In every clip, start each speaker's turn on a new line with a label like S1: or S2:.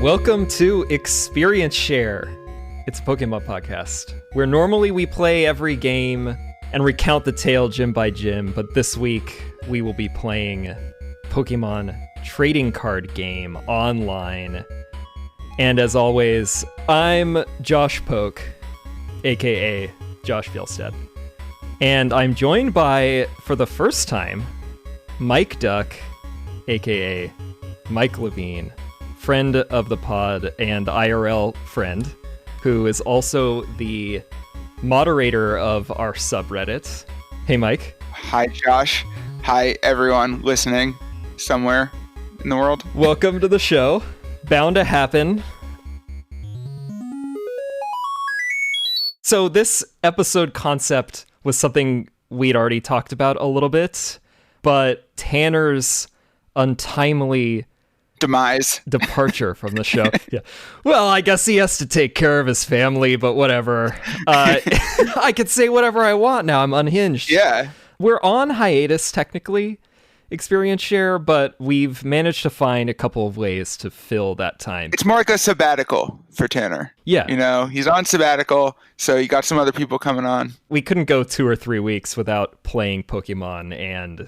S1: Welcome to Experience Share. It's a Pokemon podcast, where normally we play every game and recount the tale gym by gym, but this week we will be playing Pokemon trading card game online. And as always, I'm Josh Poke, aka Josh Fjellstead. And I'm joined by, for the first time, Mike Duck, aka Mike LeVine, friend of the pod and IRL friend, who is also the moderator of our subreddit. Hey, Mike.
S2: Hi, Josh. Hi, everyone listening somewhere in the world.
S1: Welcome to the show. Bound to happen. So this episode concept was something we'd already talked about a little bit, but Tanner's untimely departure from the show. Yeah. Well, I guess he has to take care of his family, but whatever. I could say whatever I want now. I'm unhinged.
S2: Yeah.
S1: We're on hiatus, technically, Experience Share, but we've managed to find a couple of ways to fill that time.
S2: It's more like a sabbatical for Tanner.
S1: Yeah.
S2: You know, he's on sabbatical, so you got some other people coming on.
S1: We couldn't go 2 or 3 weeks without playing Pokemon and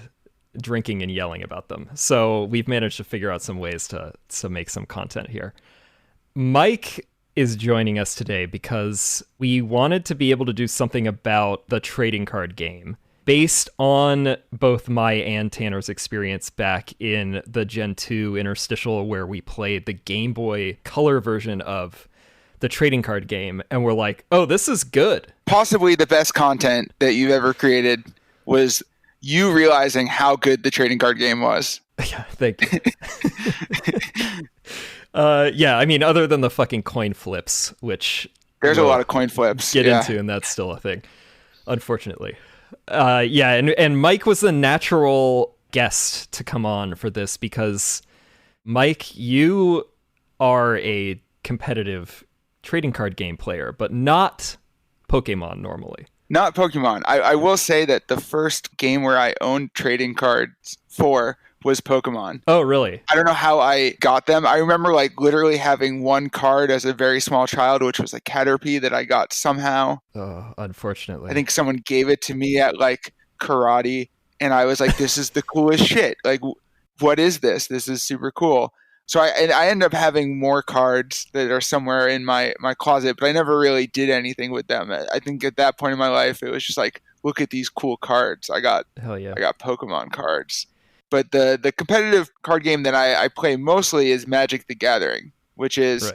S1: drinking and yelling about them. So we've managed to figure out some ways to make some content here. Mike is joining us today because we wanted to be able to do something about the trading card game based on both my and Tanner's experience back in the Gen 2 interstitial where we played the Game Boy Color version of the trading card game. And we're like, oh, this is good.
S2: Possibly the best content that you've ever created was you realizing how good the trading card game was.
S1: Yeah, thank you. Yeah, I mean, other than the fucking coin flips, which
S2: there's a lot of coin flips
S1: get into, and that's still a thing, unfortunately. Yeah, and Mike was the natural guest to come on for this because, Mike, you are a competitive trading card game player, but not Pokemon normally.
S2: Not Pokemon. I will say that the first game where I owned trading cards for was Pokemon.
S1: Oh, really?
S2: I don't know how I got them. I remember like literally having one card as a very small child, which was a Caterpie that I got somehow.
S1: Oh, unfortunately.
S2: I think someone gave it to me at like karate, and I was like, this is the coolest shit. Like, what is this? This is super cool. So I ended up having more cards that are somewhere in my closet, but I never really did anything with them. I think at that point in my life, it was just like, look at these cool cards.
S1: Hell yeah.
S2: I got Pokemon cards. But the competitive card game that I play mostly is Magic the Gathering, which is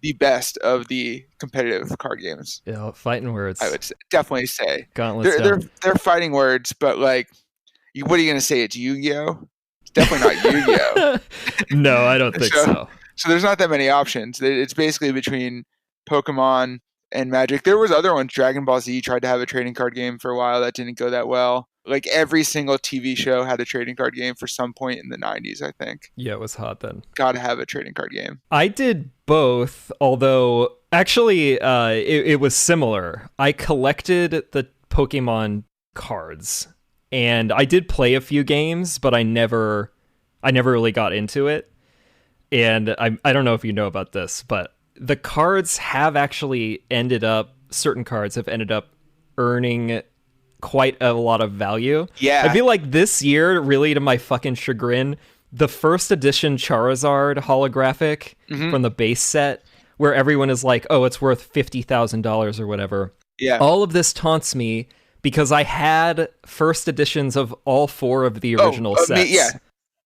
S2: the best of the competitive card games.
S1: Yeah, fighting words.
S2: I would definitely say.
S1: Gauntlets
S2: they're fighting words, but like, what are you going to say? It's Yu-Gi-Oh? Definitely not Yu-Gi-Oh.
S1: No, I don't think so.
S2: So there's not that many options. It's basically between Pokemon and Magic. There was other ones. Dragon Ball Z tried to have a trading card game for a while. That didn't go that well. Like every single TV show had a trading card game for some point in the 90s, I think.
S1: Yeah, it was hot then.
S2: Gotta have a trading card game.
S1: I did both, although actually it was similar. I collected the Pokemon cards. And I did play a few games, but I never really got into it. And I don't know if you know about this, but the cards have actually certain cards have ended up earning quite a lot of value.
S2: Yeah.
S1: I feel like this year, really to my fucking chagrin, the first edition Charizard holographic from the base set, where everyone is like, oh, it's worth $50,000 or whatever.
S2: Yeah.
S1: All of this taunts me, because I had first editions of all 4 of the original sets.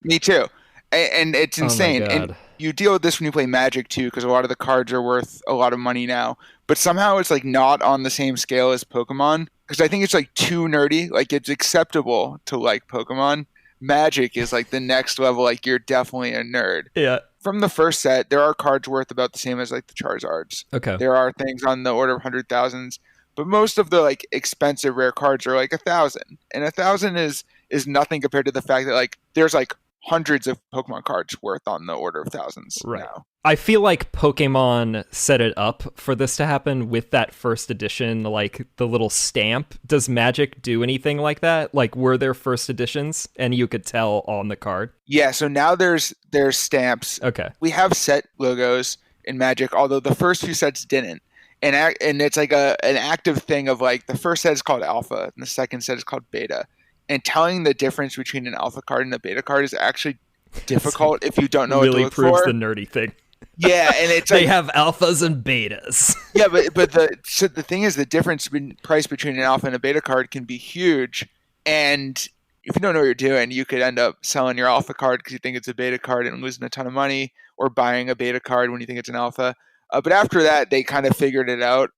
S2: Me too. And it's insane.
S1: Oh my God.
S2: And you deal with this when you play Magic too, because a lot of the cards are worth a lot of money now. But somehow it's like not on the same scale as Pokemon, because I think it's like too nerdy. Like it's acceptable to like Pokemon. Magic is like the next level. Like you're definitely a nerd.
S1: Yeah.
S2: From the first set, there are cards worth about the same as like the Charizards.
S1: Okay.
S2: There are things on the order of 100,000s. But most of the like expensive rare cards are like 1,000, and 1,000 is nothing compared to the fact that like there's like hundreds of Pokemon cards worth on the order of thousands now.
S1: I feel like Pokemon set it up for this to happen with that first edition, like the little stamp. Does Magic do anything like that? Like, were there first editions and you could tell on the card?
S2: Yeah, so now there's stamps.
S1: Okay.
S2: We have set logos in Magic, although the first few sets didn't. And it's like an active thing of like the first set is called Alpha and the second set is called Beta. And telling the difference between an Alpha card and a Beta card is actually difficult if you don't know
S1: really
S2: what to look
S1: proves
S2: for.
S1: the nerdy thing.
S2: Yeah, and it's
S1: they have alphas and betas.
S2: Yeah, but the thing is, the difference in price between an alpha and a beta card can be huge, and if you don't know what you're doing, you could end up selling your alpha card because you think it's a beta card and losing a ton of money, or buying a beta card when you think it's an alpha. But after that, they kind of figured it out.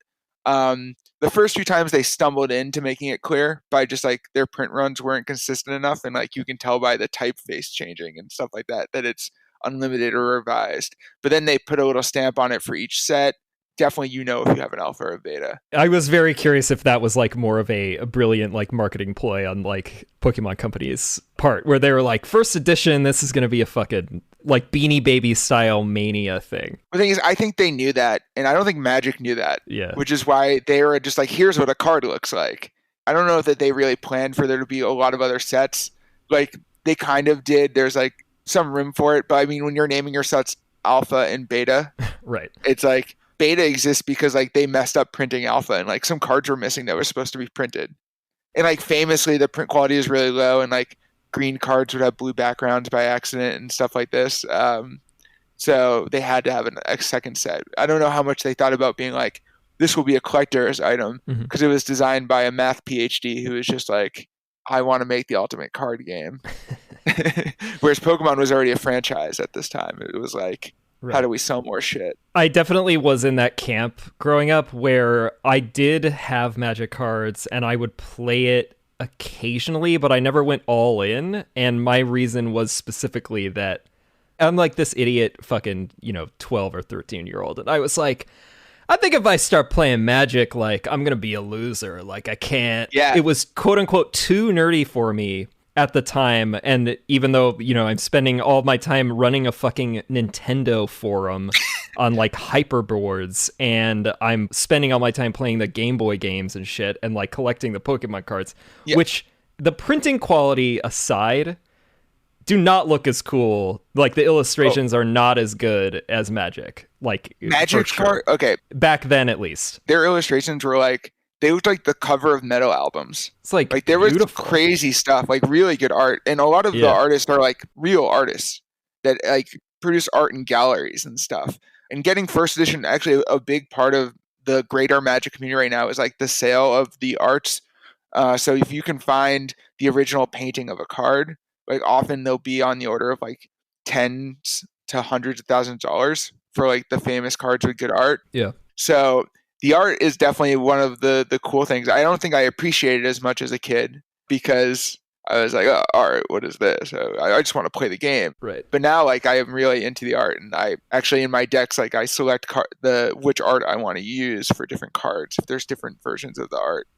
S2: The first few times they stumbled into making it clear by just like their print runs weren't consistent enough, and like you can tell by the typeface changing and stuff like that it's unlimited or revised. But then they put a little stamp on it for each set. Definitely, you know, if you have an alpha or a beta.
S1: I was very curious if that was like more of a brilliant like marketing ploy on like Pokemon Company's part, where they were like, first edition, this is going to be a fucking like Beanie Baby style mania thing.
S2: The thing is, I think they knew that, and I don't think Magic knew that.
S1: Yeah.
S2: Which is why they were just like, here's what a card looks like. I don't know that they really planned for there to be a lot of other sets. Like, they kind of did. There's like some room for it, but I mean, when you're naming your sets Alpha and Beta,
S1: right?
S2: It's like Beta exists because like they messed up printing Alpha, and like some cards were missing that were supposed to be printed, and like famously the print quality is really low, and like green cards would have blue backgrounds by accident and stuff like this. So they had to have a second set. I don't know how much they thought about being like, this will be a collector's item, because it was designed by a math PhD who was just like, I want to make the ultimate card game. Whereas Pokemon was already a franchise at this time. It was like, how do we sell more shit?
S1: I definitely was in that camp growing up where I did have Magic cards and I would play it occasionally, but I never went all in. And my reason was specifically that I'm like this idiot fucking, 12 or 13-year-old. And I was like, I think if I start playing Magic, like, I'm going to be a loser. Like, I can't.
S2: Yeah.
S1: It was quote unquote too nerdy for me at the time. And even though, I'm spending all my time running a fucking Nintendo forum on like hyperboards, and I'm spending all my time playing the Game Boy games and shit and like collecting the Pokemon cards, which the printing quality aside, do not look as cool. Like the illustrations are not as good as Magic. Like
S2: Magic's card, okay.
S1: Back then, at least,
S2: their illustrations were like, they looked like the cover of metal albums.
S1: It's like
S2: there was
S1: beautiful.
S2: Crazy stuff, like really good art, and a lot of the artists are like real artists that like produce art in galleries and stuff. And getting first edition, actually, a big part of the greater Magic community right now is like the sale of the arts. So if you can find the original painting of a card, like often they'll be on the order of like tens to hundreds of thousands of dollars for like the famous cards with good art.
S1: Yeah.
S2: So the art is definitely one of the cool things. I don't think I appreciated it as much as a kid because I was like, oh, art, what is this? I just want to play the game.
S1: Right.
S2: But now, like, I am really into the art, and I actually in my decks, like, I select which art I want to use for different cards if there's different versions of the art.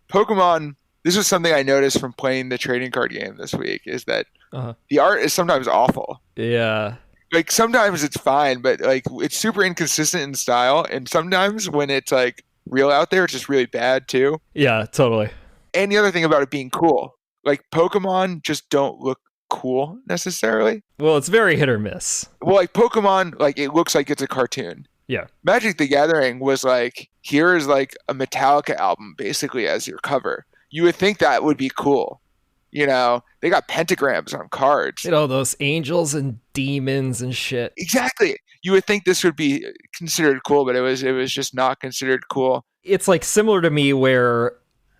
S2: Pokemon. This was something I noticed from playing the trading card game this week, is that the art is sometimes awful.
S1: Yeah.
S2: Like, sometimes it's fine, but, like, it's super inconsistent in style, and sometimes when it's, like, real out there, it's just really bad, too.
S1: Yeah, totally.
S2: And the other thing about it being cool, like, Pokemon just don't look cool, necessarily.
S1: Well, it's very hit or miss.
S2: Well, like, Pokemon, like, it looks like it's a cartoon.
S1: Yeah.
S2: Magic the Gathering was, like, here is, like, a Metallica album, basically, as your cover. You would think that would be cool. They got pentagrams on cards.
S1: All those angels and demons and shit.
S2: Exactly. You would think this would be considered cool, but it was just not considered cool.
S1: It's like similar to me where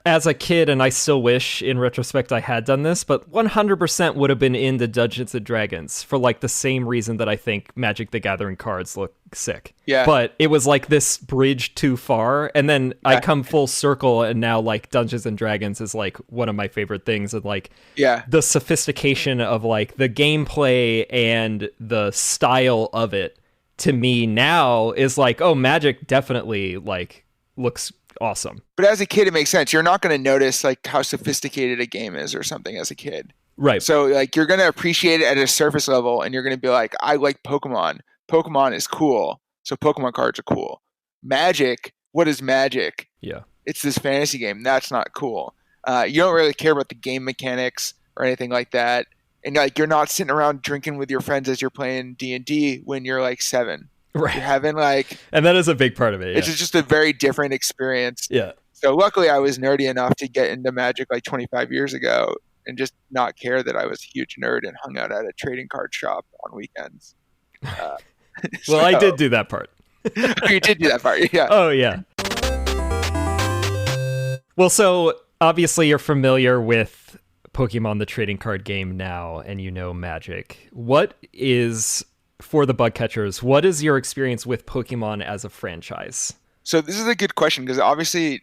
S1: as a kid, and I still wish in retrospect I had done this, but 100% would have been into Dungeons and Dragons for like the same reason that I think Magic the Gathering cards look sick.
S2: Yeah.
S1: But it was like this bridge too far, and then I come full circle, and now like Dungeons and Dragons is like one of my favorite things, and like the sophistication of like the gameplay and the style of it to me now is like, oh, Magic definitely like looks awesome.
S2: But as a kid, it makes sense. You're not going to notice like how sophisticated a game is or something as a kid.
S1: Right.
S2: So like you're gonna appreciate it at a surface level, and you're gonna be like, I like Pokemon. Pokemon is cool, so Pokemon cards are cool. Magic, what is Magic?
S1: Yeah.
S2: It's this fantasy game. That's not cool. You don't really care about the game mechanics or anything like that, and like you're not sitting around drinking with your friends as you're playing D&D when you're like 7.
S1: Right.
S2: You're having like,
S1: and that is a big part of it. Yeah.
S2: it's just a very different experience.
S1: Yeah.
S2: So luckily, I was nerdy enough to get into Magic like 25 years ago and just not care that I was a huge nerd and hung out at a trading card shop on weekends.
S1: Well, I did do that part.
S2: You did do that part, yeah.
S1: Oh, yeah. Well, so obviously you're familiar with Pokemon the trading card game now, and you know Magic. What is, for the bug catchers, what is your experience with Pokemon as a franchise?
S2: So this is a good question because obviously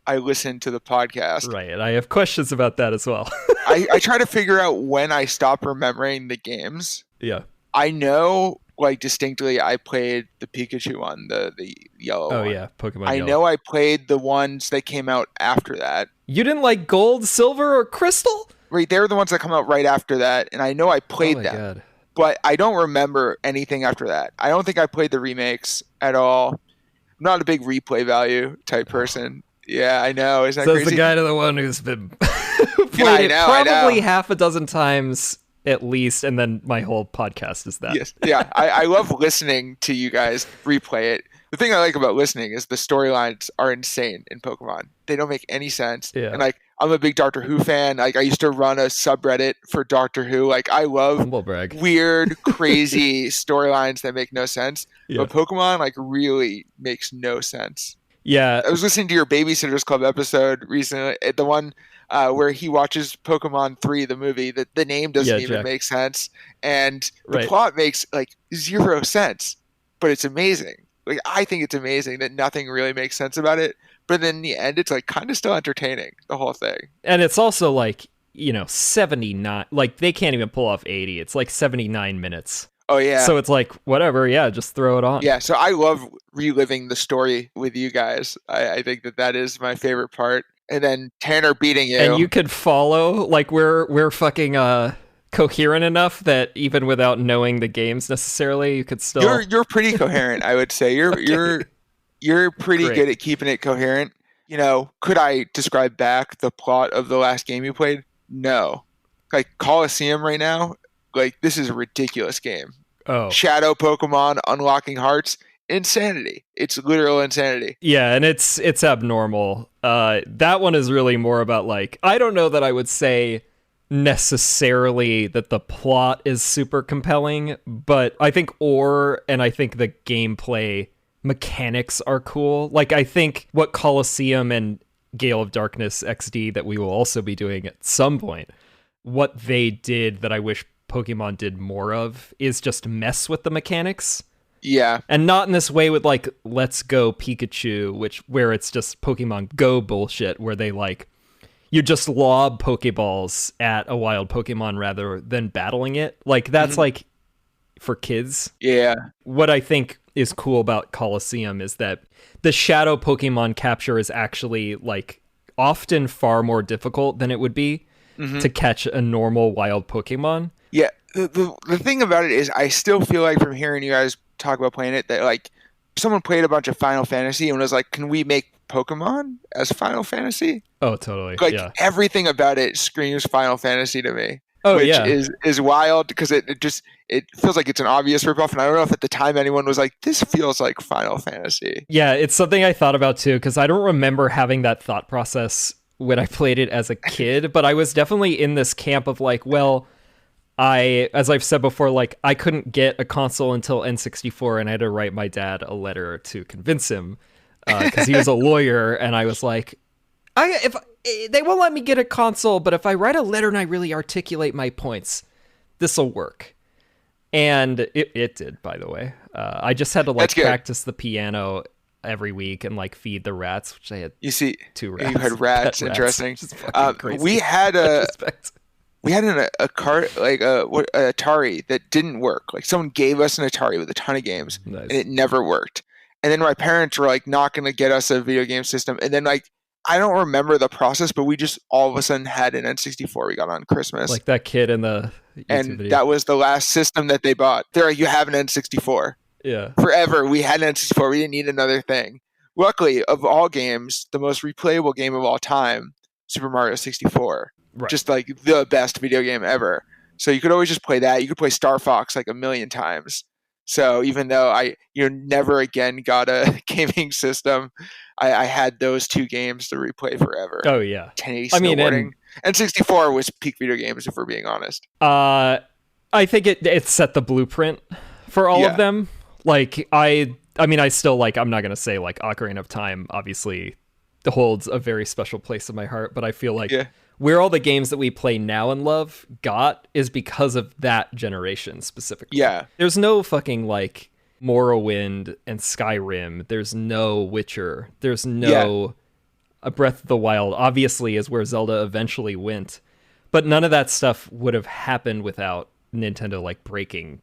S2: I listen to the podcast.
S1: Right, and I have questions about that as well.
S2: I try to figure out when I stop remembering the games.
S1: Yeah.
S2: I know, like, distinctly I played the Pikachu one, the yellow one.
S1: Oh, yeah, Pokemon
S2: I
S1: Yellow.
S2: know I played the ones that came out after that.
S1: You didn't like Gold, Silver, or Crystal?
S2: Right, they're the ones that come out right after that, and I know I played them.
S1: God.
S2: But I don't remember anything after that. I don't think I played the remakes at all. I'm not a big replay value type person. Yeah, I know. Isn't that
S1: So
S2: crazy?
S1: it's the guy to the one who's been played
S2: Yeah, I
S1: it
S2: know,
S1: probably half a dozen times at least, and then my whole podcast is that.
S2: Yes. Yeah, I love listening to you guys replay it. The thing I like about listening is the storylines are insane in Pokemon. They don't make any sense.
S1: Yeah.
S2: And like, I'm a big Doctor Who fan. Like, I used to run a subreddit for Doctor Who. Like, I love
S1: Humble brag.
S2: weird, crazy storylines that make no sense.
S1: Yeah.
S2: But Pokemon, like, really makes no sense.
S1: Yeah.
S2: I was listening to your Babysitters Club episode recently, the one where he watches Pokemon 3, the movie. The name doesn't even
S1: Jack.
S2: make sense, and the
S1: Right.
S2: plot makes like 0 sense, but it's amazing. Like, I think it's amazing that nothing really makes sense about it, but then in the end, it's like kind of still entertaining, the whole thing.
S1: And it's also like, 79, like they can't even pull off 80. It's like 79 minutes.
S2: Oh yeah.
S1: So it's like, whatever, yeah, just throw it on.
S2: Yeah, so I love reliving the story with you guys. I think that is my favorite part. And then Tanner beating you.
S1: And you could follow, like we're fucking coherent enough that even without knowing the games necessarily, you could still.
S2: You're pretty coherent, I would say. You're pretty
S1: Great.
S2: good at keeping it coherent. Could I describe back the plot of the last game you played? No. Like Coliseum right now, like this is a ridiculous game.
S1: Oh.
S2: Shadow Pokemon unlocking hearts, insanity. It's literal insanity.
S1: Yeah, and it's abnormal. That one is really more about like, I don't know that I would say necessarily that the plot is super compelling, but I think and I think the gameplay mechanics are cool. Like, I think what Coliseum and Gale of Darkness XD that we will also be doing at some point, what they did that I wish Pokemon did more of is just mess with the mechanics.
S2: Yeah.
S1: And not in this way with like Let's Go Pikachu, where it's just Pokemon Go bullshit, where they like you just lob Pokeballs at a wild Pokemon rather than battling it. Like that's like for kids.
S2: Yeah.
S1: What I think is cool about Coliseum is that the shadow Pokemon capture is actually like often far more difficult than it would be to catch a normal wild Pokemon.
S2: Yeah. The thing about it is I still feel like from hearing you guys talk about playing it that like someone played a bunch of Final Fantasy and was like, can we make Pokemon as Final Fantasy?
S1: Oh, totally.
S2: Like
S1: yeah.
S2: everything about it screams Final Fantasy to me.
S1: Oh,
S2: which
S1: yeah.
S2: is wild because it feels like it's an obvious ripoff, and I don't know if at the time anyone was like, this feels like Final Fantasy.
S1: Yeah, it's something I thought about too, because I don't remember having that thought process when I played it as a kid, but I was definitely in this camp of like, well, as I've said before, like I couldn't get a console until N64, and I had to write my dad a letter to convince him because he was a lawyer, and I was like, if they won't let me get a console, but if I write a letter and I really articulate my points, this will work. And it did, by the way. I just had to like practice the piano every week and like feed the rats, which I had.
S2: You see,
S1: 2 rats.
S2: You had rats. Interesting.
S1: Crazy.
S2: We had a cart like a Atari that didn't work. Like someone gave us an Atari with a ton of games,
S1: Nice.
S2: and it never worked. And then my parents were like not going to get us a video game system, and then like I don't remember the process, but we just all of a sudden had an N64 we got on Christmas.
S1: Like that kid in the YouTube
S2: and
S1: video.
S2: that was the last system that they bought. They're like, you have an N64.
S1: Yeah.
S2: Forever, we had an N64. We didn't need another thing. Luckily, of all games, the most replayable game of all time, Super Mario 64.
S1: Right.
S2: Just like the best video game ever. So you could always just play that. You could play Star Fox like a million times. So even though I never again got a gaming system, I had those two games to replay forever.
S1: Oh yeah.
S2: 1080 snowboarding. And 64 was peak video games, if we're being honest.
S1: I think it set the blueprint for all of them. Like I mean, I still like. I'm not gonna say like Ocarina of Time obviously holds a very special place in my heart, but I feel like where all the games that we play now and love got is because of that generation specifically.
S2: Yeah,
S1: there's no fucking like Morrowind and Skyrim. There's no Witcher. There's no a Breath of the Wild. Obviously, is where Zelda eventually went, but none of that stuff would have happened without Nintendo like breaking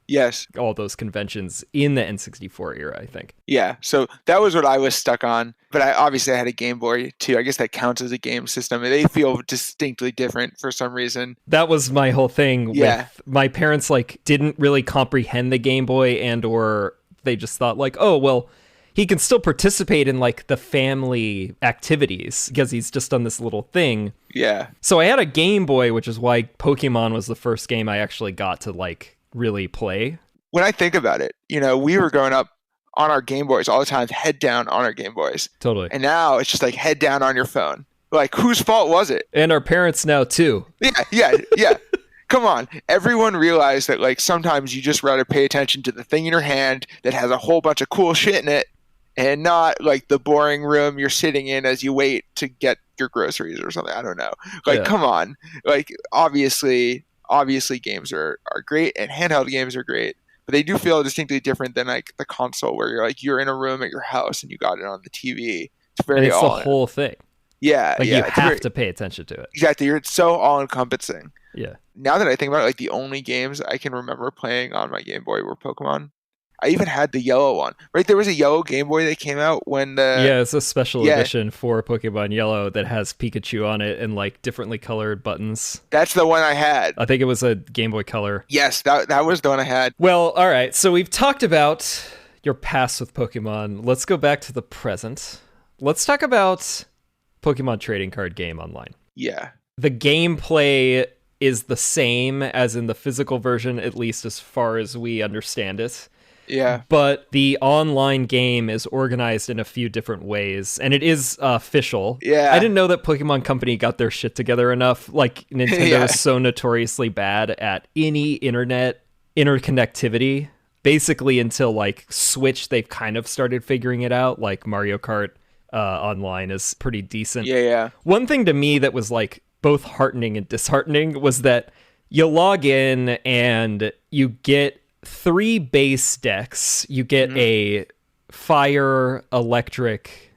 S1: all those conventions in the N64 era, I think. Yeah,
S2: so that was what I was stuck on. But I had a Game Boy too. I guess that counts as a game system. They feel distinctly different for some reason.
S1: That was my whole thing with my parents like didn't really comprehend the Game Boy, and or they just thought like, oh well, he can still participate in like the family activities because he's just done this little thing.
S2: Yeah.
S1: So I had a Game Boy, which is why Pokemon was the first game I actually got to like really play.
S2: When I think about it, we were growing up on our Game Boys all the time, head down on our Game Boys.
S1: Totally.
S2: And now it's just like head down on your phone. Like, whose fault was it?
S1: And our parents now too.
S2: Yeah. Come on. Everyone realized that like sometimes you just rather pay attention to the thing in your hand that has a whole bunch of cool shit in it, and not like the boring room you're sitting in as you wait to get your groceries or something. I don't know. Like, come on. Like, obviously games are great, and handheld games are great, but they do feel distinctly different than like the console where you're in a room at your house and you got it on the TV. It's very
S1: the whole thing.
S2: Yeah.
S1: Like you have to pay attention to it.
S2: Exactly. It's so all encompassing.
S1: Yeah.
S2: Now that I think about it, like the only games I can remember playing on my Game Boy were Pokemon. I even had the yellow one, right? There was a yellow Game Boy that came out when
S1: it's a special edition for Pokemon Yellow that has Pikachu on it and like differently colored buttons.
S2: That's the one I had.
S1: I think it was a Game Boy Color.
S2: Yes, that was the one I had.
S1: Well, all right. So we've talked about your past with Pokemon. Let's go back to the present. Let's talk about Pokemon Trading Card Game Online.
S2: Yeah.
S1: The gameplay is the same as in the physical version, at least as far as we understand it.
S2: Yeah.
S1: But the online game is organized in a few different ways, and it is official.
S2: Yeah.
S1: I didn't know that Pokemon Company got their shit together enough. Like, Nintendo is so notoriously bad at any internet interconnectivity. Basically, until, like, Switch, they've kind of started figuring it out. Like, Mario Kart online is pretty decent.
S2: Yeah.
S1: One thing to me that was, like, both heartening and disheartening was that you log in and you get 3 base decks. You get a fire, electric,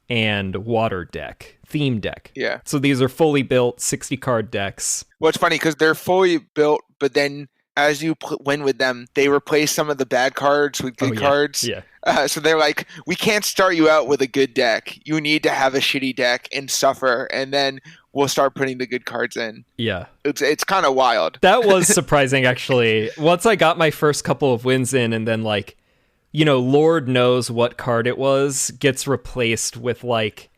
S1: and water deck, theme deck.
S2: Yeah.
S1: So these are fully built 60 card decks.
S2: Well, it's funny because they're fully built, but then as you win with them, they replace some of the bad cards with good cards.
S1: Yeah.
S2: So they're like, we can't start you out with a good deck. You need to have a shitty deck and suffer, and then we'll start putting the good cards in.
S1: Yeah.
S2: It's kind of wild.
S1: That was surprising, actually. Once I got my first couple of wins in, and then, like, Lord knows what card it was, gets replaced with, like,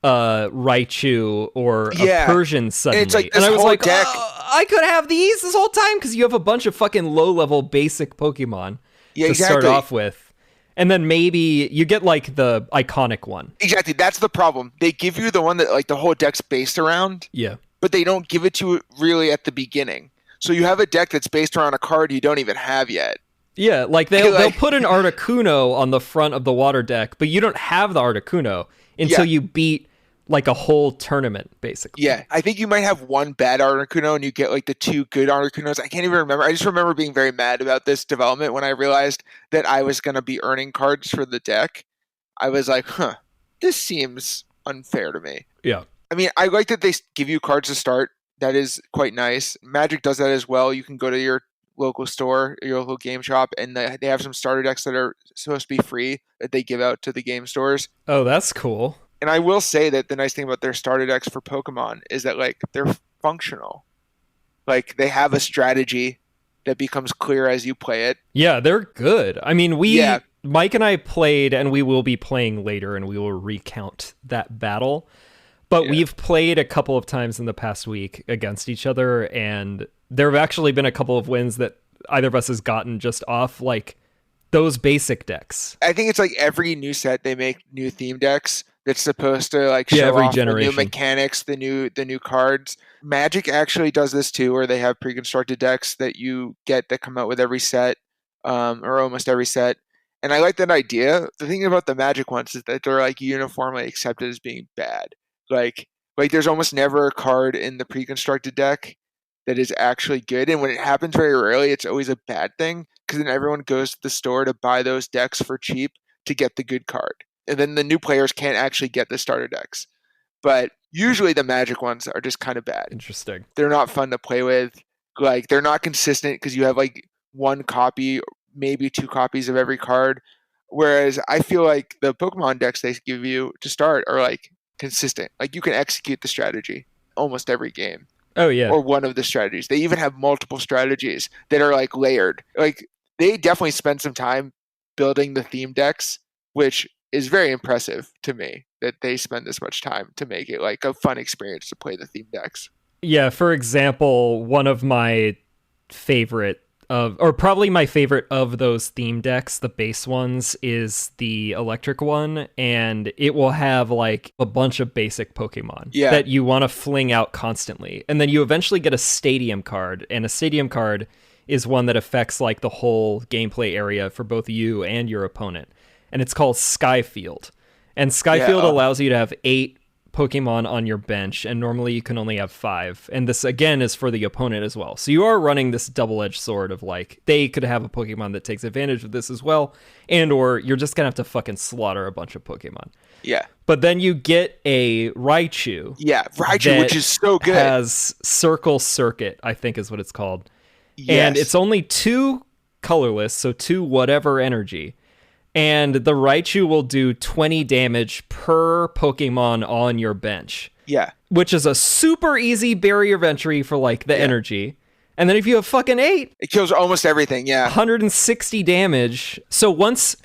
S1: Raichu or a Persian suddenly.
S2: And it's like
S1: and I was like,
S2: deck.
S1: I could have these this whole time because you have a bunch of fucking low-level basic Pokemon to start off with. And then maybe you get, like, the iconic one.
S2: Exactly. That's the problem. They give you the one that, like, the whole deck's based around.
S1: Yeah.
S2: But they don't give it to you really at the beginning. So you have a deck that's based around a card you don't even have yet.
S1: Yeah, like, they'll put an Articuno on the front of the water deck, but you don't have the Articuno until you beat, like, a whole tournament, basically.
S2: Yeah, I think you might have one bad Articuno and you get, like, the 2 good Articunos. I can't even remember. I just remember being very mad about this development when I realized that I was going to be earning cards for the deck. I was like, this seems unfair to me.
S1: Yeah.
S2: I mean, I like that they give you cards to start. That is quite nice. Magic does that as well. You can go to your local store, your local game shop, and they have some starter decks that are supposed to be free that they give out to the game stores.
S1: Oh, that's cool.
S2: And I will say that the nice thing about their starter decks for Pokemon is that like they're functional. Like they have a strategy that becomes clear as you play it.
S1: Yeah, they're good. I mean,
S2: Yeah.
S1: Mike and I played, and we will be playing later, and we will recount that battle. But we've played a couple of times in the past week against each other, and there have actually been a couple of wins that either of us has gotten just off like those basic decks.
S2: I think it's like every new set they make new theme decks that's supposed to like show
S1: every
S2: off
S1: generation.
S2: the new mechanics, the new cards. Magic actually does this too, where they have pre-constructed decks that you get that come out with every set, or almost every set. And I like that idea. The thing about the Magic ones is that they're like uniformly accepted as being bad. Like there's almost never a card in the pre-constructed deck that is actually good, and when it happens very rarely, it's always a bad thing because then everyone goes to the store to buy those decks for cheap to get the good card, and then the new players can't actually get the starter decks. But usually the Magic ones are just kind of bad.
S1: Interesting.
S2: They're not fun to play with. Like they're not consistent because you have like one copy, maybe two copies of every card. Whereas I feel like the Pokemon decks they give you to start are like consistent. Like you can execute the strategy almost every game.
S1: Oh yeah.
S2: Or one of the strategies. They even have multiple strategies that are like layered. Like they definitely spend some time building the theme decks, which is very impressive to me that they spend this much time to make it like a fun experience to play the theme decks.
S1: Yeah, for example, one of my favorite or probably my favorite of those theme decks, the base ones, is the electric one, and it will have like a bunch of basic Pokemon that you want to fling out constantly. And then you eventually get a stadium card, and a stadium card is one that affects like the whole gameplay area for both you and your opponent. And it's called Skyfield. And Skyfield allows you to have 8 Pokemon on your bench, and normally you can only have 5. And this again is for the opponent as well. So you are running this double-edged sword of like they could have a Pokemon that takes advantage of this as well, and or you're just gonna have to fucking slaughter a bunch of Pokemon.
S2: Yeah.
S1: But then you get a Raichu.
S2: Yeah, Raichu, which is so good.
S1: Has Circle Circuit, I think is what it's called.
S2: Yes.
S1: And it's only 2 colorless, so 2 whatever energy. And the Raichu will do 20 damage per Pokemon on your bench.
S2: Yeah.
S1: Which is a super easy barrier of entry for like the energy. And then if you have fucking 8,
S2: it kills almost everything,
S1: 160 damage. So once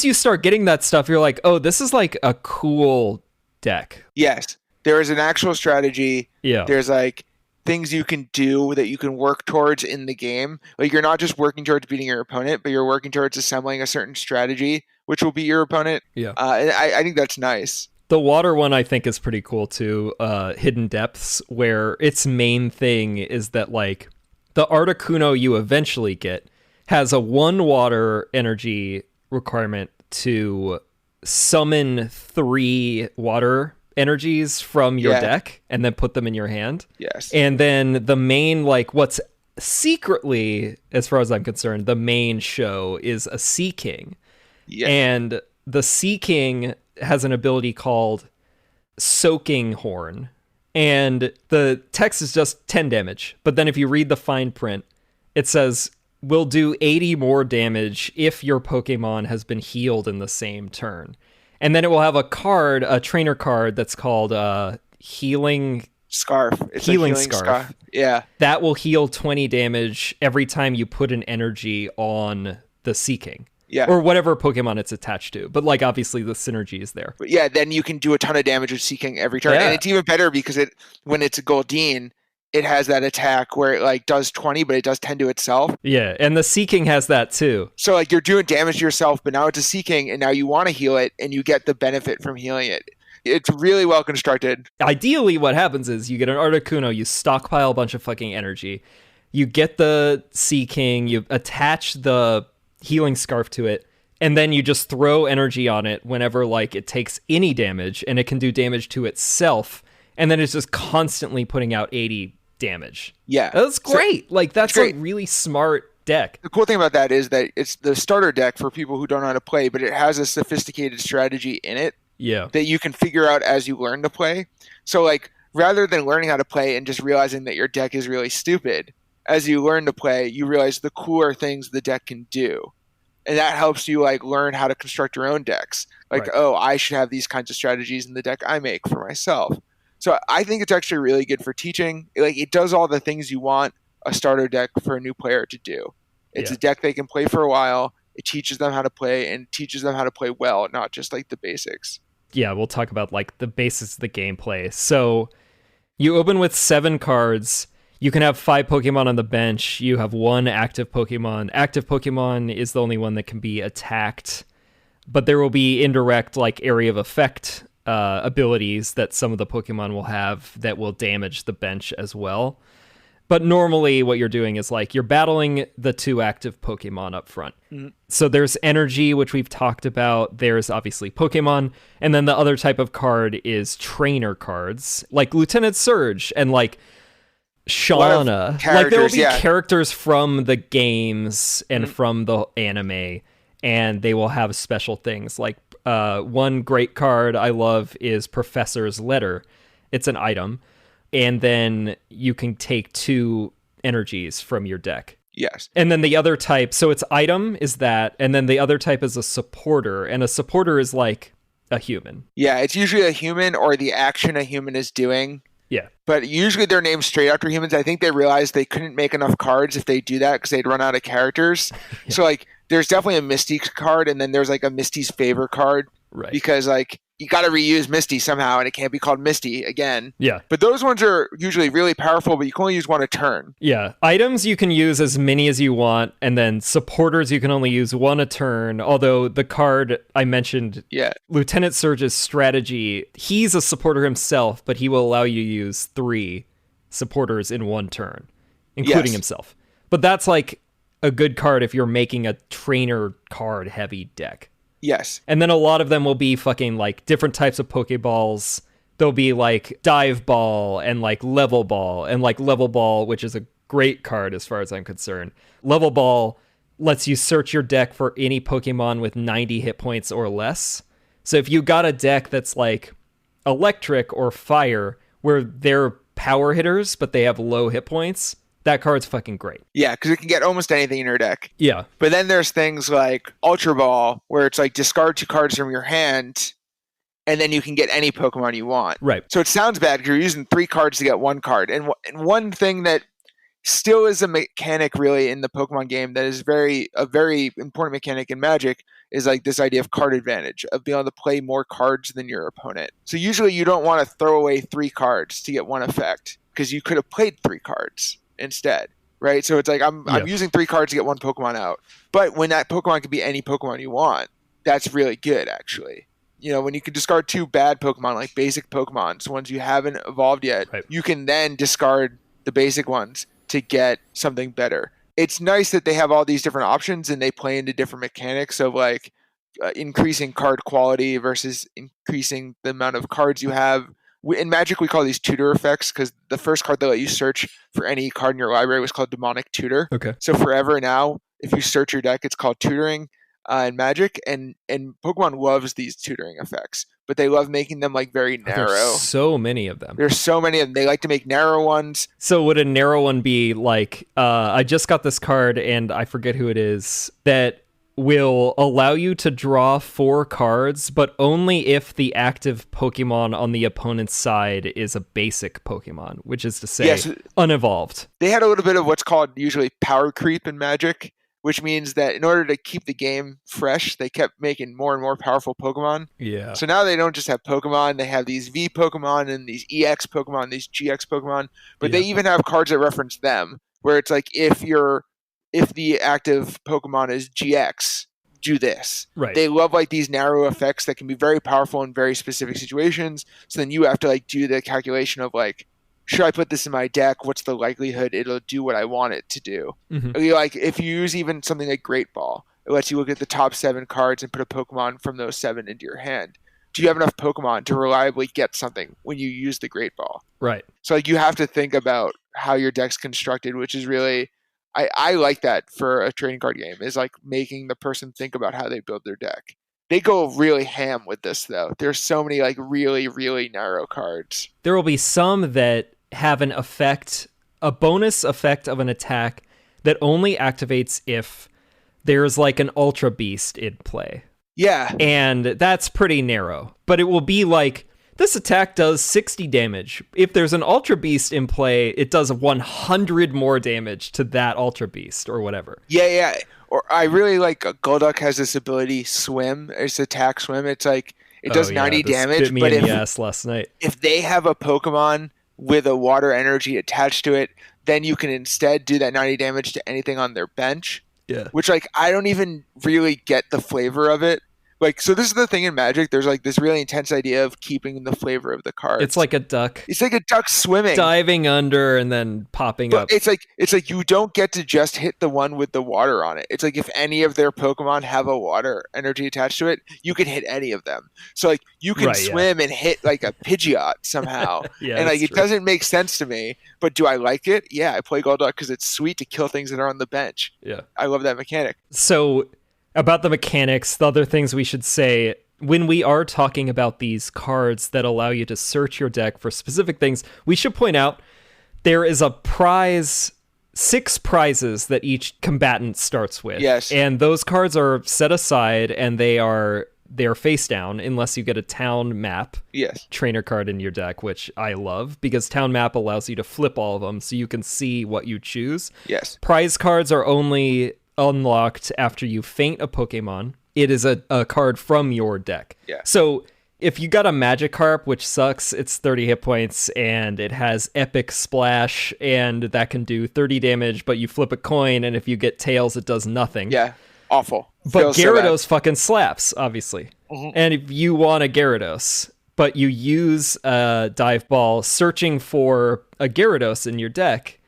S1: you start getting that stuff, you're like, oh, this is like a cool deck.
S2: Yes. There is an actual strategy.
S1: Yeah.
S2: There's like things you can do that you can work towards in the game. Like you're not just working towards beating your opponent, but you're working towards assembling a certain strategy, which will beat your opponent.
S1: Yeah.
S2: And I think that's nice.
S1: The water one I think is pretty cool too. Hidden Depths, where its main thing is that like the Articuno you eventually get has a 1 water energy requirement to summon 3 water energies from your deck and then put them in your hand.
S2: Yes.
S1: And then the main, like what's secretly, as far as I'm concerned, the main show is a Sea King. Yeah. And the Sea King has an ability called Soaking Horn. And the text is just 10 damage. But then if you read the fine print, it says will do 80 more damage if your Pokemon has been healed in the same turn. And then it will have a card, a trainer card that's called Healing
S2: Scarf.
S1: It's Healing Scarf.
S2: Yeah.
S1: That will heal 20 damage every time you put an energy on the Sea King.
S2: Yeah.
S1: Or whatever Pokemon it's attached to. But like obviously the synergy is there.
S2: But yeah, then you can do a ton of damage with Sea King every turn. And it's even better because when it's a Goldeen, it has that attack where it like does 20, but it does 10 to itself.
S1: Yeah, and the Sea King has that too.
S2: So like you're doing damage to yourself, but now it's a Sea King, and now you want to heal it, and you get the benefit from healing it. It's really well constructed.
S1: Ideally, what happens is you get an Articuno, you stockpile a bunch of fucking energy, you get the Sea King, you attach the Healing Scarf to it, and then you just throw energy on it whenever like it takes any damage, and it can do damage to itself, and then it's just constantly putting out 80 damage.
S2: Yeah.
S1: That's great.
S2: So,
S1: like that's a really smart deck.
S2: The cool thing about that is that it's the starter deck for people who don't know how to play, but it has a sophisticated strategy in it.
S1: Yeah.
S2: That you can figure out as you learn to play. So like rather than learning how to play and just realizing that your deck is really stupid, as you learn to play, you realize the cooler things the deck can do. And that helps you like learn how to construct your own decks. Like,
S1: Right.
S2: oh, I should have these kinds of strategies in the deck I make for myself. So I think it's actually really good for teaching. Like, it does all the things you want a starter deck for a new player to do. It's
S1: Yeah.
S2: a deck they can play for a while. It teaches them how to play and teaches them how to play well, not just like the basics.
S1: Yeah, we'll talk about like the basics of the gameplay. So you open with 7 cards. You can have 5 Pokemon on the bench. You have 1 active Pokemon. Active Pokemon is the only one that can be attacked, but there will be indirect like area of effect abilities that some of the Pokemon will have that will damage the bench as well. But normally what you're doing is like you're battling the 2 active Pokemon up front. Mm-hmm. So there's energy, which we've talked about. There's obviously Pokemon. And then the other type of card is trainer cards, like Lieutenant Surge and like Shauna. Like there will be characters from the games and from the anime, and they will have special things. Like one great card I love is Professor's Letter. It's an item. And then you can take 2 energies from your deck.
S2: Yes.
S1: And then the other type, so its item is that, and then the other type is a supporter, and a supporter is like a human.
S2: Yeah, it's usually a human or the action a human is doing.
S1: Yeah.
S2: But usually they're named straight after humans. I think they realized they couldn't make enough cards if they do that because they'd run out of characters. Yeah. So like there's definitely a Misty card, and then there's like a Misty's favor card.
S1: Right.
S2: Because like you got to reuse Misty somehow, and it can't be called Misty again.
S1: Yeah.
S2: But those ones are usually really powerful, but you can only use one a turn.
S1: Yeah. Items you can use as many as you want, and then supporters you can only use 1 a turn. Although the card I mentioned, Lieutenant Surge's strategy, he's a supporter himself, but he will allow you to use 3 supporters in 1 turn, including himself. But that's like a good card if you're making a trainer card heavy deck.
S2: Yes.
S1: And then a lot of them will be fucking like different types of Pokeballs. There'll be like Dive Ball and like Level Ball, and like Level Ball, which is a great card as far as I'm concerned. Level Ball lets you search your deck for any Pokemon with 90 hit points or less. So if you got a deck that's like electric or fire, where they're power hitters, but they have low hit points, that card's fucking great.
S2: Yeah, because it can get almost anything in your deck.
S1: Yeah.
S2: But then there's things like Ultra Ball, where it's like discard 2 cards from your hand, and then you can get any Pokemon you want.
S1: Right.
S2: So it sounds bad because you're using 3 cards to get 1 card. And one thing that still is a mechanic really in the Pokemon game that is a very important mechanic in Magic is like this idea of card advantage, of being able to play more cards than your opponent. So usually you don't want to throw away 3 cards to get 1 effect, because you could have played 3 cards instead, right? So it's like I'm using 3 cards to get 1 Pokemon out. But when that Pokemon can be any Pokemon you want, that's really good, actually. You know, when you can discard 2 bad Pokemon, like basic Pokemon, so ones you haven't evolved yet, you can then discard the basic ones to get something better. It's nice that they have all these different options, and they play into different mechanics of like increasing card quality versus increasing the amount of cards you have. In Magic, we call these tutor effects, because the first card that let you search for any card in your library was called Demonic Tutor.
S1: Okay.
S2: So forever now, if you search your deck, it's called tutoring in Magic, and Pokemon loves these tutoring effects, but they love making them like very narrow.
S1: There's so many of them.
S2: There's so many of them. They like to make narrow ones.
S1: So would a narrow one be like, I just got this card, and I forget who it is, that will allow you to draw 4 cards, but only if the active Pokemon on the opponent's side is a basic Pokemon, which is to say unevolved.
S2: They had a little bit of what's called usually power creep in Magic, which means that in order to keep the game fresh, they kept making more and more powerful Pokemon.
S1: Yeah.
S2: So now they don't just have Pokemon, they have these V Pokemon and these EX Pokemon, these GX Pokemon, but they even have cards that reference them, where it's like if the active Pokemon is GX, do this.
S1: Right.
S2: They love like these narrow effects that can be very powerful in very specific situations. So then you have to like do the calculation of like, should I put this in my deck? What's the likelihood it'll do what I want it to do? Mm-hmm. Like if you use even something like Great Ball, it lets you look at the top 7 cards and put a Pokemon from those 7 into your hand. Do you have enough Pokemon to reliably get something when you use the Great Ball?
S1: Right.
S2: So like you have to think about how your deck's constructed, which is really, I like that for a trading card game, is like making the person think about how they build their deck. They go really ham with this though. There's so many like really, really narrow cards.
S1: There will be some that have an effect, a bonus effect of an attack that only activates if there's like an Ultra Beast in play.
S2: Yeah.
S1: And that's pretty narrow. But it will be like, this attack does 60 damage. If there's an Ultra Beast in play, it does 100 more damage to that Ultra Beast or whatever.
S2: Yeah. Or I really like Golduck has this ability, Swim. It's attack Swim. It's like, it does 90 damage.
S1: Bit me in the ass last night.
S2: If they have a Pokemon with a water energy attached to it, then you can instead do that 90 damage to anything on their bench.
S1: Yeah.
S2: Which, like, I don't even really get the flavor of it. Like, so this is the thing in Magic. There's like this really intense idea of keeping the flavor of the cards.
S1: It's like a duck.
S2: It's like a duck swimming,
S1: diving under and then popping up.
S2: It's like you don't get to just hit the one with the water on it. It's like if any of their Pokemon have a water energy attached to it, you can hit any of them. So like you can swim and hit like a Pidgeot somehow. And like it doesn't make sense to me. But do I like it? Yeah, I play Golduck because it's sweet to kill things that are on the bench.
S1: Yeah,
S2: I love that mechanic.
S1: So about the mechanics, the other things we should say, when we are talking about these cards that allow you to search your deck for specific things, we should point out there is a prize, 6 prizes that each combatant starts with.
S2: Yes.
S1: And those cards are set aside and they're face down unless you get a town map trainer card in your deck, which I love because town map allows you to flip all of them so you can see what you choose.
S2: Yes.
S1: Prize cards are only unlocked after you faint a Pokemon. It is a card from your deck.
S2: Yeah.
S1: So if you got a Magikarp, which sucks, it's 30 hit points and it has Epic Splash and that can do 30 damage, but you flip a coin and if you get Tails, it does nothing.
S2: Yeah. Awful.
S1: But Gyarados fucking slaps, obviously. Mm-hmm. And if you want a Gyarados, but you use a Dive Ball searching for a Gyarados in your deck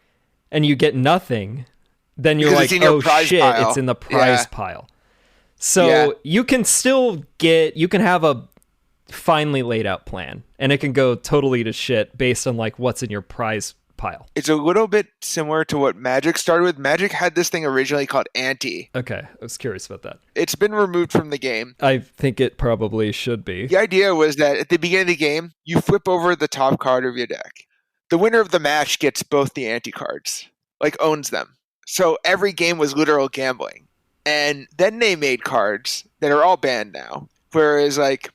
S1: and you get nothing, then you're like, oh shit, pile. It's in the prize pile. So you can still you can have a finely laid out plan and it can go totally to shit based on like what's in your prize pile.
S2: It's a little bit similar to what Magic started with. Magic had this thing originally called Ante.
S1: Okay, I was curious about that.
S2: It's been removed from the game.
S1: I think it probably should be.
S2: The idea was that at the beginning of the game, you flip over the top card of your deck. The winner of the match gets both the Ante cards, like owns them. So every game was literal gambling. And then they made cards that are all banned now. Whereas like,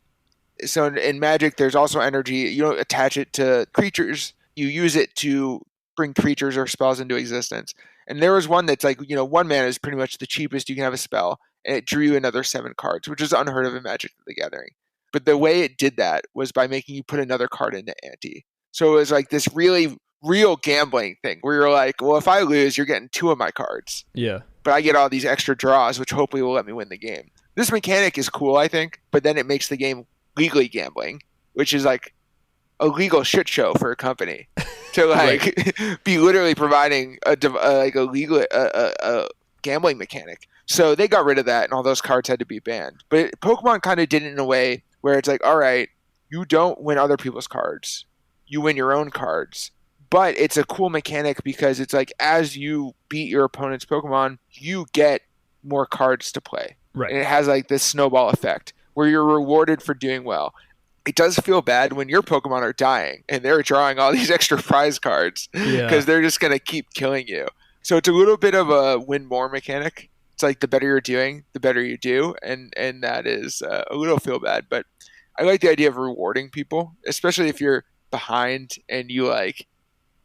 S2: so in Magic, there's also energy. You don't attach it to creatures. You use it to bring creatures or spells into existence. And there was one that's like, 1 mana is pretty much the cheapest you can have a spell. And it drew you another 7 cards, which is unheard of in Magic the Gathering. But the way it did that was by making you put another card into Ante. So it was like this really real gambling thing where you're like, well, if I lose, you're getting 2 of my cards.
S1: Yeah.
S2: But I get all these extra draws, which hopefully will let me win the game. This mechanic is cool, I think, but then it makes the game legally gambling, which is like a legal shit show for a company to like be literally providing a legal gambling mechanic. So they got rid of that and all those cards had to be banned. But Pokemon kind of did it in a way where it's like, all right, you don't win other people's cards. You win your own cards. But it's a cool mechanic because it's like as you beat your opponent's Pokemon, you get more cards to play.
S1: Right.
S2: And it has like this snowball effect where you're rewarded for doing well. It does feel bad when your Pokemon are dying and they're drawing all these extra prize cards because they're just going to keep killing you. So it's a little bit of a win more mechanic. It's like the better you're doing, the better you do. And that is a little feel bad. But I like the idea of rewarding people, especially if you're behind and you like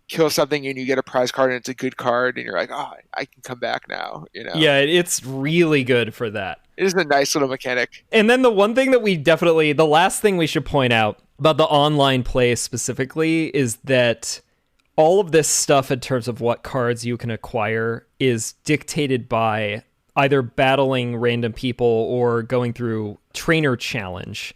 S2: kill something and you get a prize card and it's a good card and you're like, oh, I can come back now,
S1: Yeah, it's really good for that.
S2: It is a nice little mechanic.
S1: And then the one thing that the last thing we should point out about the online play specifically is that all of this stuff in terms of what cards you can acquire is dictated by either battling random people or going through trainer challenge,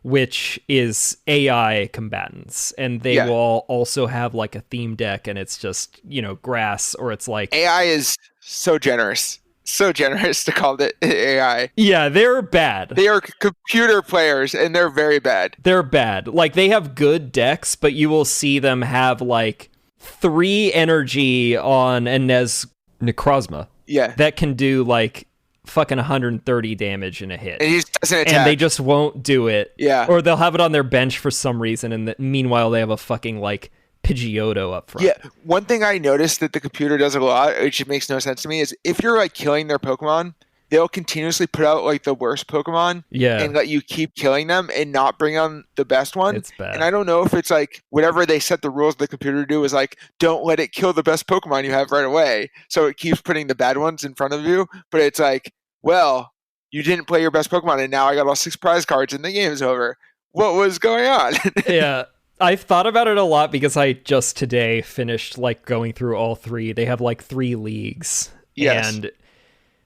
S1: which is AI combatants, and they will also have like a theme deck and it's just, grass, or it's like
S2: AI is so generous to call it AI.
S1: Yeah, they're bad.
S2: They are computer players and they're very bad.
S1: They're bad. Like they have good decks, but you will see them have like 3 energy on Inez Necrozma.
S2: Yeah.
S1: That can do like fucking 130 damage in a hit.
S2: And he just doesn't attack.
S1: And they just won't do it.
S2: Yeah.
S1: Or they'll have it on their bench for some reason, and meanwhile they have a fucking like Pidgeotto up front.
S2: Yeah. One thing I noticed that the computer does a lot, which makes no sense to me, is if you're like killing their Pokemon, they'll continuously put out like the worst Pokemon
S1: Yeah,
S2: and let you keep killing them and not bring on the best one.
S1: it's bad.
S2: And I don't know if it's like whatever they set the rules of the computer to do is like, don't let it kill the best Pokemon you have right away. So it keeps putting the bad ones in front of you. But it's like, well, you didn't play your best Pokemon and now I got all 6 prize cards and the game's over. What was going on?
S1: Yeah. I've thought about it a lot because I just today finished like going through all 3. They have like 3 leagues.
S2: Yes.
S1: And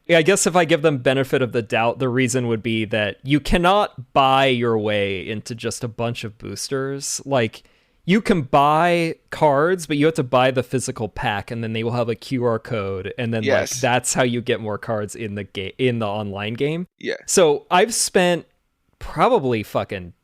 S1: yeah, I guess if I give them benefit of the doubt, the reason would be that you cannot buy your way into just a bunch of boosters. Like, you can buy cards, but you have to buy the physical pack, and then they will have a QR code, and then like that's how you get more cards in the in the online game.
S2: Yeah.
S1: So I've spent probably fucking,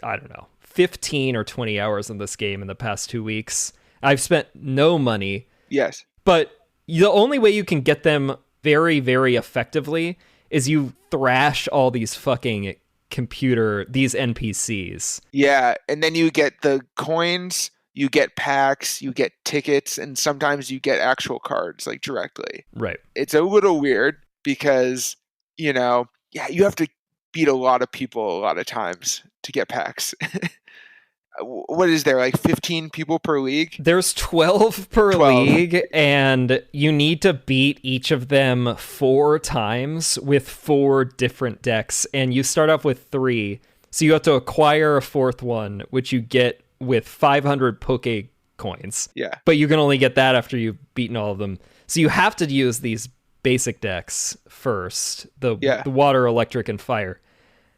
S1: I don't know, 15 or 20 hours in this game in the past 2 weeks. I've spent no money.
S2: Yes.
S1: But the only way you can get them very, very effectively is you thrash all these fucking these NPCs.
S2: Yeah, and then you get the coins, you get packs, you get tickets, and sometimes you get actual cards like directly.
S1: Right.
S2: It's a little weird because, you know, yeah, you have to beat a lot of people a lot of times to get packs. What is there, like 15 people per league?
S1: There's 12 per
S2: 12.
S1: league, and you need to beat each of them 4 times with 4 different decks, and you start off with 3. So you have to acquire a 4th one, which you get with 500 Poke coins.
S2: Yeah.
S1: But you can only get that after you've beaten all of them. So you have to use these basic decks first, the water, electric, and fire.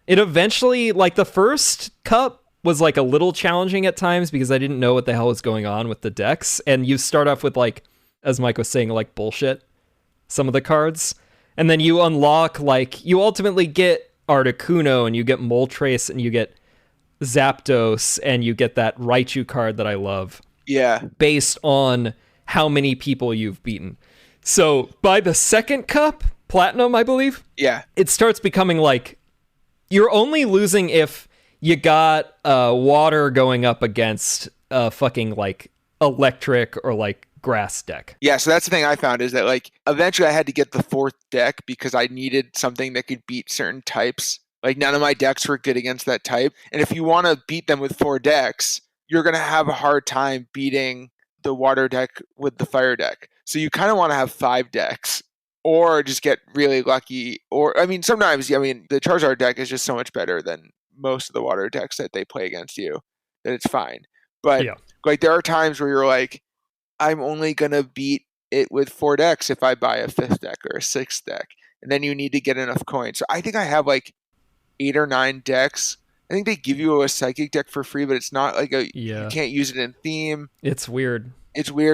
S1: It eventually, like the first cup, was like a little challenging at times because I didn't know what the hell was going on with the decks. And you start off with like, as Mike was saying, like bullshit, some of the cards. And then you unlock, like, you ultimately get Articuno and you get Moltres and you get Zapdos and you get that Raichu card that I love.
S2: Yeah.
S1: Based on how many people you've beaten. So by the second cup, Platinum, I believe.
S2: Yeah.
S1: It starts becoming like, you're only losing if you got water going up against fucking like electric or like grass deck.
S2: Yeah, so that's the thing I found is that like eventually I had to get the 4th deck because I needed something that could beat certain types. Like none of my decks were good against that type. And if you want to beat them with 4 decks, you're going to have a hard time beating the water deck with the fire deck. So you kind of want to have 5 decks or just get really lucky. Or, I mean, sometimes, I mean, the Charizard deck is just so much better than most of the water decks that they play against you that it's fine. But like there are times where you're like, I'm only gonna beat it with 4 decks if I buy a 5th deck or a 6th deck, and then you need to get enough coins. So I think I have like 8 or 9 decks. I think they give you a psychic deck for free, but it's not like you can't use it in theme.
S1: It's weird,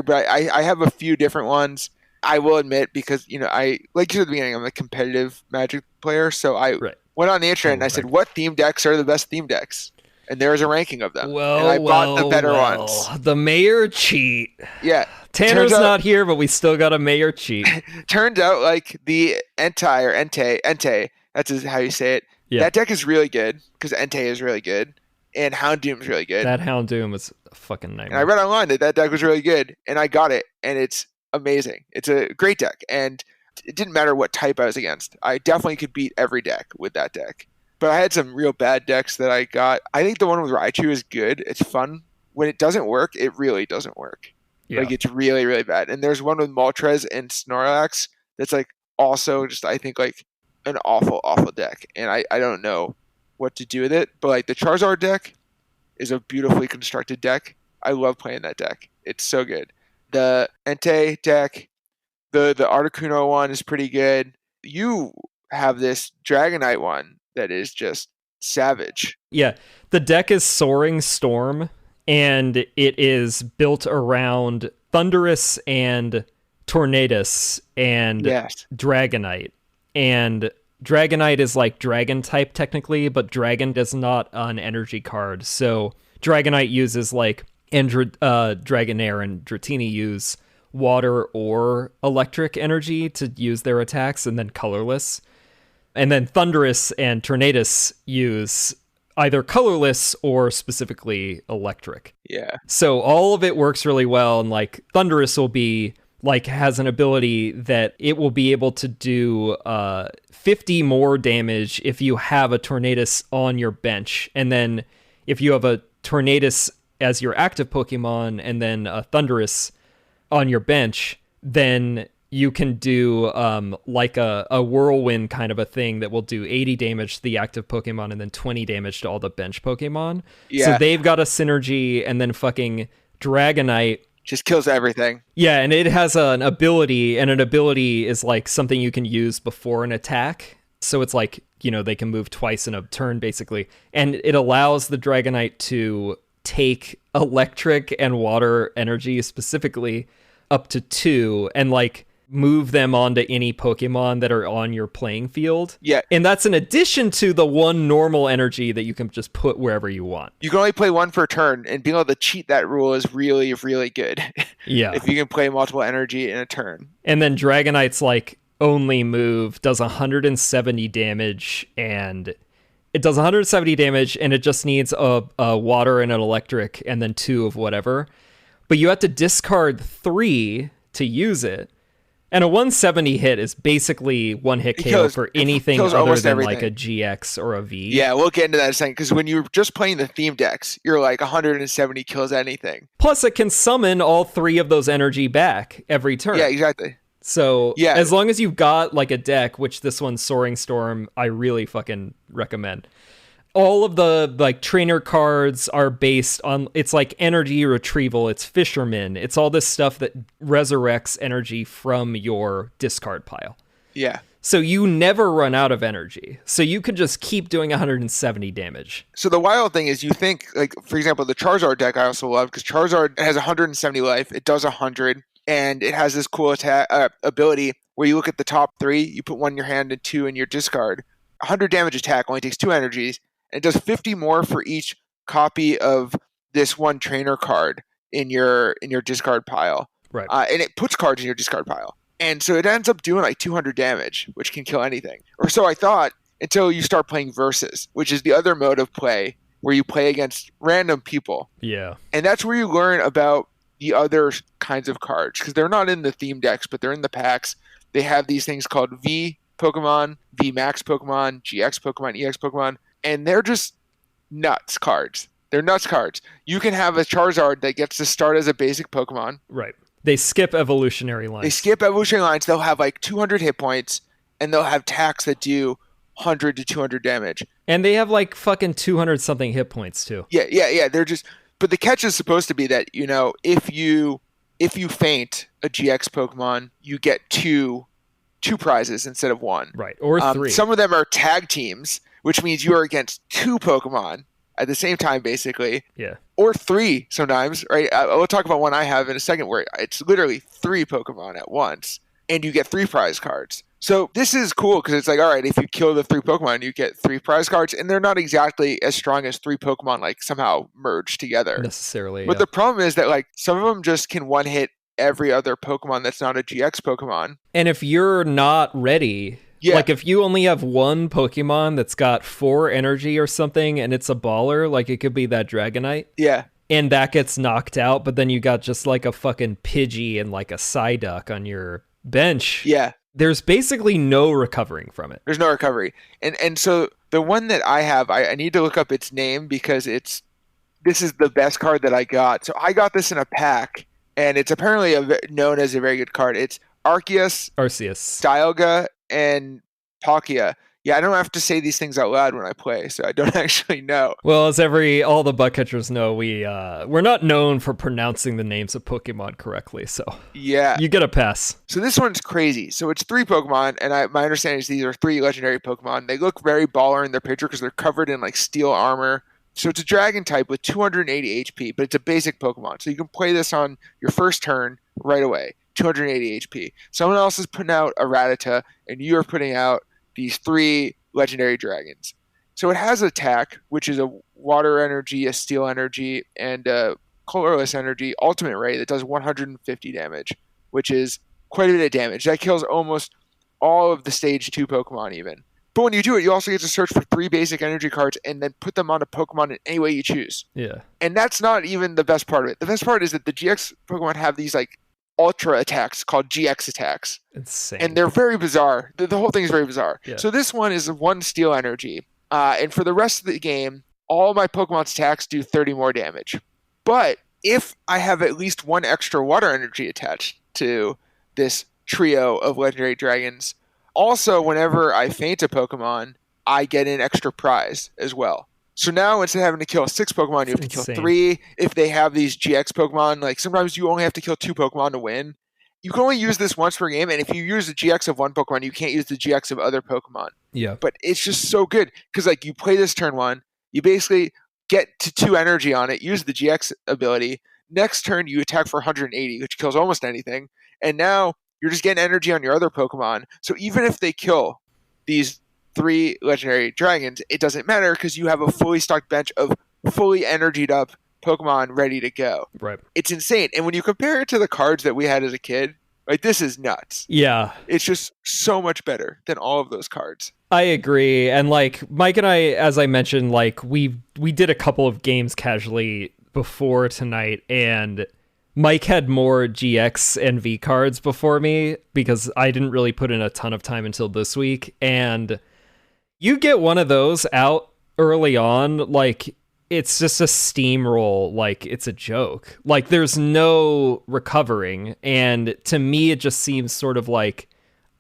S2: but I have a few different ones. I will admit, because you know, I like you said at the beginning, I'm a competitive Magic player, so I went on the internet and I said, what theme decks are the best theme decks? And there's a ranking of them. And I bought the better ones.
S1: The mayor cheat.
S2: Yeah.
S1: Tanner's not here, but we still got a mayor cheat.
S2: Turns out like the Entei, that's how you say it. Yeah. That deck is really good because Entei is really good. And Houndoom's really good.
S1: That Houndoom was a fucking nightmare.
S2: And I read online that deck was really good. And I got it. And it's amazing. It's a great deck. And it didn't matter what type I was against. I definitely could beat every deck with that deck. But I had some real bad decks that I got. I think the one with Raichu is good. It's fun. When it doesn't work, it really doesn't work. Yeah. Like it's really, really bad. And there's one with Moltres and Snorlax that's like also just, I think, like an awful, awful deck. And I don't know what to do with it. But like the Charizard deck is a beautifully constructed deck. I love playing that deck. It's so good. The Entei deck, the Articuno one is pretty good. You have this Dragonite one that is just savage.
S1: Yeah, the deck is Soaring Storm, and it is built around Thundurus and Tornadus and Dragonite. And Dragonite is like Dragon type technically, but Dragon is not an energy card. So Dragonite uses like Dragonair and Dratini use water or electric energy to use their attacks, and then colorless. And then Thundurus and Tornadus use either colorless or specifically electric.
S2: Yeah.
S1: So all of it works really well, and like Thundurus will be like has an ability that it will be able to do 50 more damage if you have a Tornadus on your bench. And then if you have a Tornadus as your active Pokemon and then a Thundurus on your bench, then you can do like a whirlwind kind of a thing that will do 80 damage to the active Pokemon and then 20 damage to all the bench Pokemon.
S2: Yeah.
S1: So they've got a synergy, and then fucking Dragonite
S2: just kills everything.
S1: Yeah, and it has an ability, and an ability is like something you can use before an attack. So it's like, you know, they can move twice in a turn, basically. And it allows the Dragonite to take electric and water energy, specifically up to 2, and like move them onto any Pokemon that are on your playing field.
S2: Yeah.
S1: And that's in addition to the one normal energy that you can just put wherever you want.
S2: You can only play one per turn, and being able to cheat that rule is really, really good.
S1: Yeah.
S2: If you can play multiple energy in a turn.
S1: And then Dragonite's like only move does 170 damage, and it does 170 damage, and it just needs a water and an electric and then 2 of whatever. But you have to discard 3 to use it. And a 170 hit is basically one hit KO for anything other than everything. Like a GX or a V.
S2: Yeah, we'll get into that in a second, because when you're just playing the theme decks, you're like 170 kills anything.
S1: Plus, it can summon all 3 of those energy back every turn.
S2: Yeah, exactly.
S1: So
S2: yeah,
S1: as long as you've got like a deck, which this one's Soaring Storm, I really fucking recommend. All of the like trainer cards are based on, it's like energy retrieval, it's fisherman, it's all this stuff that resurrects energy from your discard pile.
S2: Yeah.
S1: So you never run out of energy. So you can just keep doing 170 damage.
S2: So the wild thing is, you think, like, for example, the Charizard deck I also love, because Charizard has 170 life, it does 100, and it has this cool attack ability where you look at the top 3, you put 1 in your hand and 2 in your discard. 100 damage attack only takes 2 energies. It does 50 more for each copy of this one trainer card in your discard pile.
S1: Right.
S2: And it puts cards in your discard pile. And so it ends up doing like 200 damage, which can kill anything. Or so I thought, until you start playing Versus, which is the other mode of play where you play against random people.
S1: Yeah.
S2: And that's where you learn about the other kinds of cards, because they're not in the theme decks, but they're in the packs. They have these things called V Pokemon, V Max Pokemon, GX Pokemon, EX Pokemon. And they're just nuts cards. They're nuts cards. You can have a Charizard that gets to start as a basic Pokemon.
S1: Right. They skip evolutionary lines.
S2: They'll have like 200 hit points, and they'll have attacks that do 100 to 200 damage.
S1: And they have like fucking 200 something hit points too.
S2: Yeah. They're just, but the catch is supposed to be that, you know, if you faint a GX Pokemon, you get two prizes instead of 1.
S1: Right. Or 3.
S2: Some of them are tag teams, which means you are against 2 Pokemon at the same time, basically.
S1: Yeah.
S2: Or 3 sometimes, right? We'll talk about one I have in a second where it's literally 3 Pokemon at once, and you get 3 prize cards. So this is cool, because it's like, all right, if you kill the 3 Pokemon, you get 3 prize cards, and they're not exactly as strong as 3 Pokemon, like somehow merged together.
S1: Necessarily,
S2: But the problem is that like some of them just can one-hit every other Pokemon that's not a GX Pokemon.
S1: And if you're not ready... Yeah. Like if you only have 1 Pokemon that's got 4 energy or something and it's a baller, like it could be that Dragonite.
S2: Yeah.
S1: And that gets knocked out, but then you got just like a fucking Pidgey and like a Psyduck on your bench.
S2: Yeah.
S1: There's basically no recovering from it.
S2: There's no recovery. And so the one that I have, I need to look up its name, because this is the best card that I got. So I got this in a pack, and it's apparently known as a very good card. It's Arceus, Dialga, and Palkia. Yeah, I don't have to say these things out loud when I play, so I don't actually know.
S1: Well, as all the butt catchers know, we're not known for pronouncing the names of Pokemon correctly, so
S2: yeah,
S1: you get a pass.
S2: So this one's crazy. So it's 3 Pokemon, and my understanding is these are 3 legendary Pokemon. They look very baller in their picture because they're covered in like steel armor. So it's a dragon type with 280 HP, but it's a basic Pokemon. So you can play this on your first turn right away. 280 HP. Someone else is putting out a Rattata, and you're putting out these 3 legendary dragons. So it has attack, which is a water energy, a steel energy, and a colorless energy ultimate ray that does 150 damage, which is quite a bit of damage. That kills almost all of the stage 2 Pokemon even. But when you do it, you also get to search for 3 basic energy cards and then put them on a Pokemon in any way you choose.
S1: Yeah.
S2: And that's not even the best part of it. The best part is that the GX Pokemon have these like ultra attacks called GX attacks.
S1: Insane.
S2: And they're very bizarre. The whole thing is very bizarre.
S1: Yeah.
S2: So this one is 1 steel energy. And for the rest of the game, all my Pokemon's attacks do 30 more damage. But if I have at least 1 extra water energy attached to this trio of legendary dragons, also whenever I faint a Pokemon, I get an extra prize as well. So now instead of having to kill 6 Pokemon, you have to kill 3. If they have these GX Pokemon, like sometimes you only have to kill 2 Pokemon to win. You can only use this once per game, and if you use the GX of one Pokemon, you can't use the GX of other Pokemon.
S1: Yeah.
S2: But it's just so good, because like you play this turn 1, you basically get to 2 energy on it, use the GX ability. Next turn, you attack for 180, which kills almost anything. And now you're just getting energy on your other Pokemon. So even if they kill these 3 legendary dragons, it doesn't matter because you have a fully stocked bench of fully energied up Pokemon ready to go.
S1: Right.
S2: It's insane. And when you compare it to the cards that we had as a kid, like this is nuts.
S1: Yeah.
S2: It's just so much better than all of those cards.
S1: I agree. And like Mike and I, as I mentioned, like we did a couple of games casually before tonight, and Mike had more GX and V cards before me because I didn't really put in a ton of time until this week. And you get one of those out early on, like it's just a steamroll, like it's a joke. Like there's no recovering. And to me, it just seems sort of like,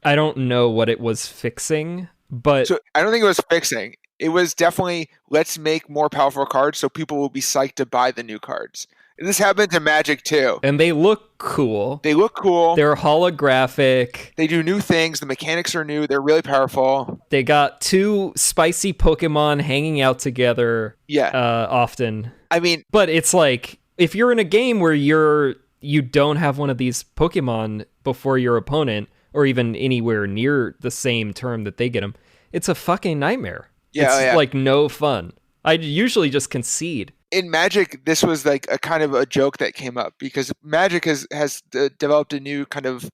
S1: I don't know what it was fixing, but
S2: So I don't think it was fixing. It was definitely, let's make more powerful cards so people will be psyched to buy the new cards. And this happened to Magic too.
S1: and they look cool.
S2: They look cool.
S1: They're holographic.
S2: They do new things. The mechanics are new. They're really powerful.
S1: They got 2 spicy Pokemon hanging out together
S2: Yeah.
S1: often.
S2: I mean,
S1: But it's like, if you're in a game where you don't have one of these Pokemon before your opponent, or even anywhere near the same term that they get them, it's a fucking nightmare.
S2: Yeah,
S1: It's like no fun. I usually just concede.
S2: in Magic, this was like a kind of a joke that came up because Magic has developed a new kind of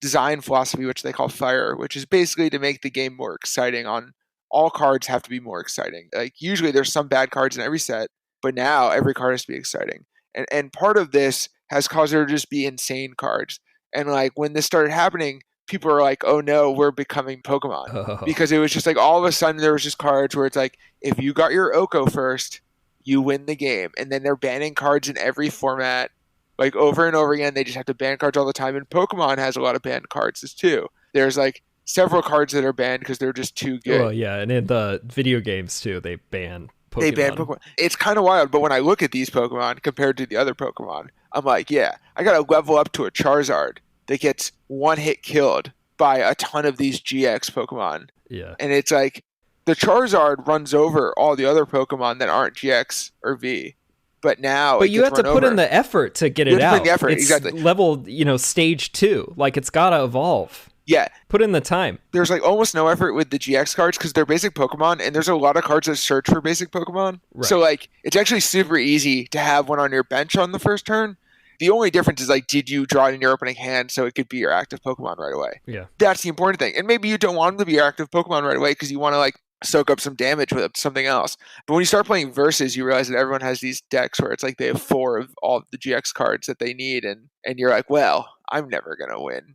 S2: design philosophy, which they call Fire, which is basically to make the game more exciting. On all cards have to be more exciting. Like usually there's some bad cards in every set, but now every card has to be exciting. And part of this has caused there to just be insane cards. And like when this started happening, people are like, oh no, we're becoming Pokemon. Because it was just like all of a sudden there was just cards where it's like, if you got your Oko first, you win the game. And then they're banning cards in every format, like over and over again. They just have to ban cards all the time. And Pokemon has a lot of banned cards too. There's like several cards that are banned because they're just too good.
S1: Well, yeah, and in the video games too, they ban Pokemon.
S2: They ban Pokemon. It's kind of wild, but when I look at these Pokemon compared to the other Pokemon, I'm like, yeah, I got to level up to a Charizard that gets one hit killed by a ton of these GX Pokemon.
S1: Yeah.
S2: And it's like the Charizard runs over all the other Pokemon that aren't GX or V. But now
S1: But you have to put in the effort to get it out.
S2: Put in the effort,
S1: it's
S2: exactly.
S1: level, stage 2. Like it's got to evolve.
S2: Yeah.
S1: Put in the time.
S2: There's like almost no effort with the GX cards because they're basic Pokemon, and there's a lot of cards that search for basic Pokemon.
S1: Right.
S2: So like it's actually super easy to have one on your bench on the first turn. The only difference is like, did you draw it in your opening hand so it could be your active Pokemon right away?
S1: Yeah.
S2: That's the important thing. And maybe you don't want them to be your active Pokemon right away because you want to like soak up some damage with something else. But when you start playing Versus, you realize that everyone has these decks where it's like they have 4 of all of the GX cards that they need, and you're like, well, I'm never gonna win.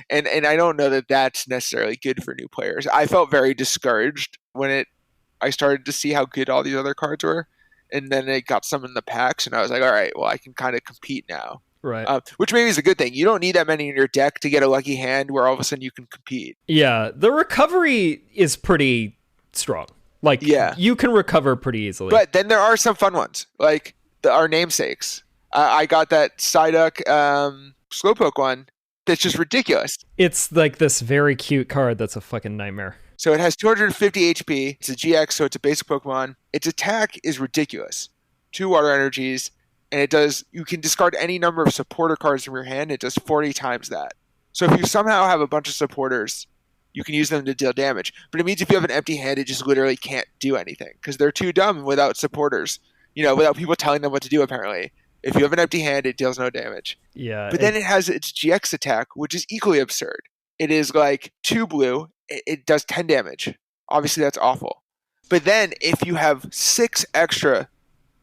S2: And I don't know that that's necessarily good for new players. I felt very discouraged when I started to see how good all these other cards were, and then it got some in the packs, and I was like, all right, well, I can kind of compete now.
S1: Right.
S2: Which maybe is a good thing. You don't need that many in your deck to get a lucky hand where all of a sudden you can compete.
S1: Yeah, the recovery is pretty strong. Like,
S2: yeah,
S1: you can recover pretty easily.
S2: But then there are some fun ones, like our namesakes. I got that Psyduck Slowpoke one that's just ridiculous.
S1: It's like this very cute card that's a fucking nightmare.
S2: So it has 250 HP. It's a GX, so it's a basic Pokemon. Its attack is ridiculous. 2 water energies. And you can discard any number of supporter cards from your hand. It does 40 times that. So if you somehow have a bunch of supporters, you can use them to deal damage. But it means if you have an empty hand, it just literally can't do anything because they're too dumb without supporters. Without people telling them what to do, apparently. If you have an empty hand, it deals no damage.
S1: Yeah.
S2: But then it has its GX attack, which is equally absurd. It is like 2 blue. It does 10 damage. Obviously, that's awful. But then if you have 6 extra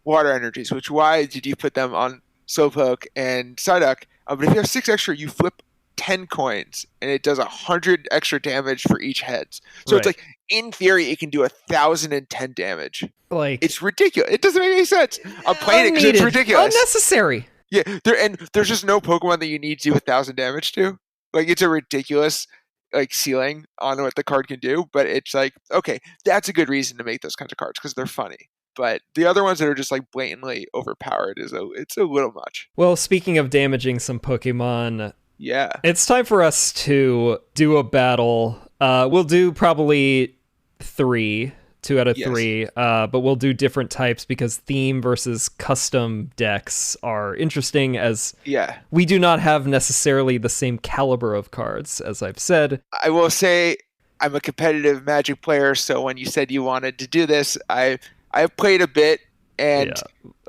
S2: water energies, why did you put them on Slowpoke and Psyduck? But if you have 6 extra, you flip 10 coins, and it does 100 extra damage for each heads. So it's
S1: Right.
S2: like, in theory, it can do 1,010 damage.
S1: Like,
S2: It's ridiculous. It doesn't make any sense. I'm playing it because it's
S1: unneeded,
S2: ridiculous.
S1: unnecessary.
S2: Yeah, there's just no Pokemon that you need to do 1,000 damage to. Like, it's a ridiculous like ceiling on what the card can do, but it's like, okay, that's a good reason to make those kinds of cards because they're funny. But the other ones that are just like blatantly overpowered it's a little much.
S1: Well, speaking of damaging some Pokemon,
S2: yeah,
S1: it's time for us to do a battle. We'll do probably 2 out of 3, but we'll do different types because theme versus custom decks are interesting, as we do not have necessarily the same caliber of cards, as I've said.
S2: I will say I'm a competitive Magic player, so when you said you wanted to do this, I've played a bit, and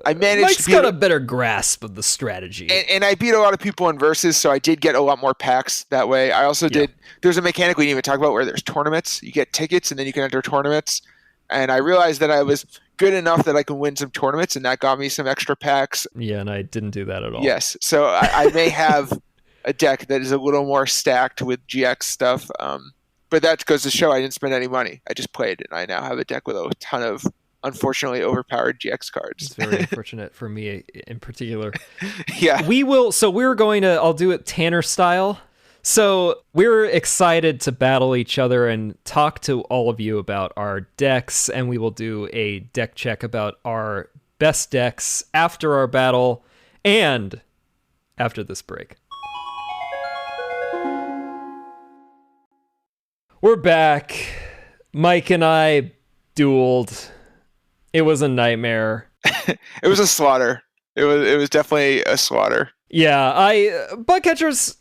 S2: I managed
S1: Mike's got a better grasp of the strategy.
S2: And I beat a lot of people in Versus, so I did get a lot more packs that way. I also did, there's a mechanic we didn't even talk about where there's tournaments. You get tickets, and then you can enter tournaments. And I realized that I was good enough that I can win some tournaments, and that got me some extra packs.
S1: Yeah, and I didn't do that at all.
S2: Yes, so I may have a deck that is a little more stacked with GX stuff. But that goes to show I didn't spend any money. I just played, and I now have a deck with a ton of unfortunately overpowered GX cards.
S1: It's very unfortunate for me in particular.
S2: Yeah.
S1: I'll do it Tanner style. So we're excited to battle each other and talk to all of you about our decks, and we will do a deck check about our best decks after our battle and after this break. We're back. Mike and I dueled. It was a nightmare.
S2: It was a slaughter. It was definitely a slaughter.
S1: Yeah, Bugcatchers,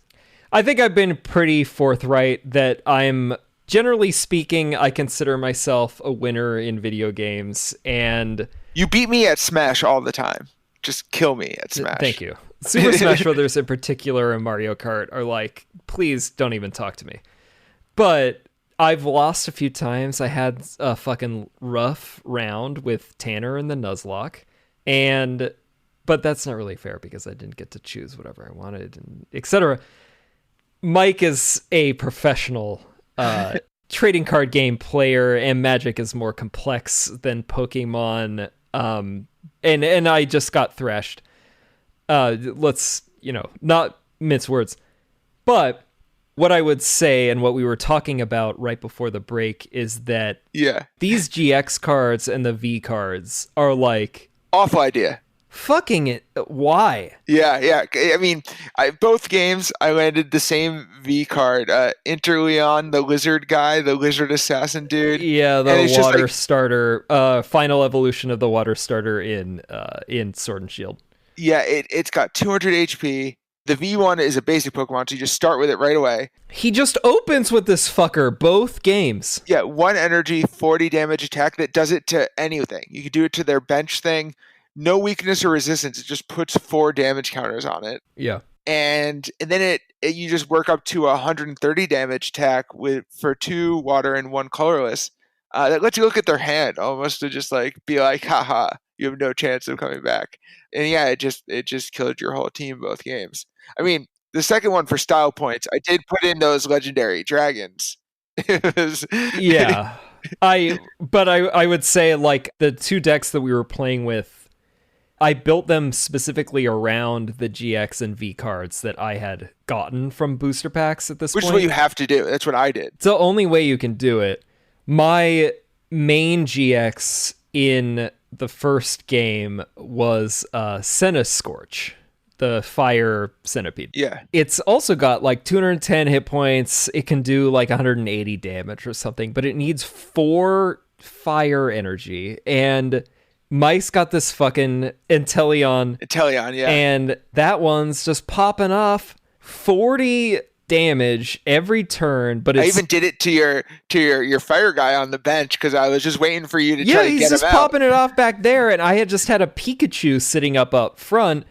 S1: I think I've been pretty forthright that I'm, generally speaking, I consider myself a winner in video games, and...
S2: You beat me at Smash all the time. Just kill me at Smash.
S1: Thank you. Super Smash Brothers in particular and Mario Kart are like, please don't even talk to me. But I've lost a few times. I had a fucking rough round with Tanner and the Nuzlocke, but that's not really fair because I didn't get to choose whatever I wanted, and etc. Mike is a professional trading card game player, and Magic is more complex than Pokemon. And I just got thrashed. Let's, not mince words. But what I would say, and what we were talking about right before the break, is that these GX cards and the V cards are like...
S2: Awful idea.
S1: Fucking it. Why?
S2: Yeah. I mean, both games, I landed the same V card. Interleon, the lizard guy, the lizard assassin dude.
S1: Yeah, the water starter. Final evolution of the water starter in Sword and Shield.
S2: Yeah, it's got 200 HP. The V1 is a basic Pokemon, so you just start with it right away.
S1: He just opens with this fucker both games.
S2: Yeah, 1 energy, 40 damage attack that does it to anything. You can do it to their bench thing. No weakness or resistance. It just puts 4 damage counters on it.
S1: Yeah.
S2: And then you just work up to 130 damage attack for 2 water and 1 colorless. That lets you look at their hand almost to just like be like, haha, you have no chance of coming back. And yeah, it just killed your whole team both games. I mean, the second one for style points, I did put in those legendary dragons.
S1: Yeah. I would say like the 2 decks that we were playing with, I built them specifically around the GX and V cards that I had gotten from booster packs at this point.
S2: Which is what you have to do. That's what I did.
S1: It's the only way you can do it. My main GX in the first game was Scorch, the fire centipede.
S2: Yeah.
S1: It's also got like 210 hit points. It can do like 180 damage or something, but it needs 4 fire energy. And Mike's got this fucking Inteleon.
S2: Yeah.
S1: And that one's just popping off 40 damage every turn, but I
S2: even did it to your fire guy on the bench because I was just waiting for you to try to get him out. Yeah, he's just
S1: popping it off back there, and I had just had a Pikachu sitting up front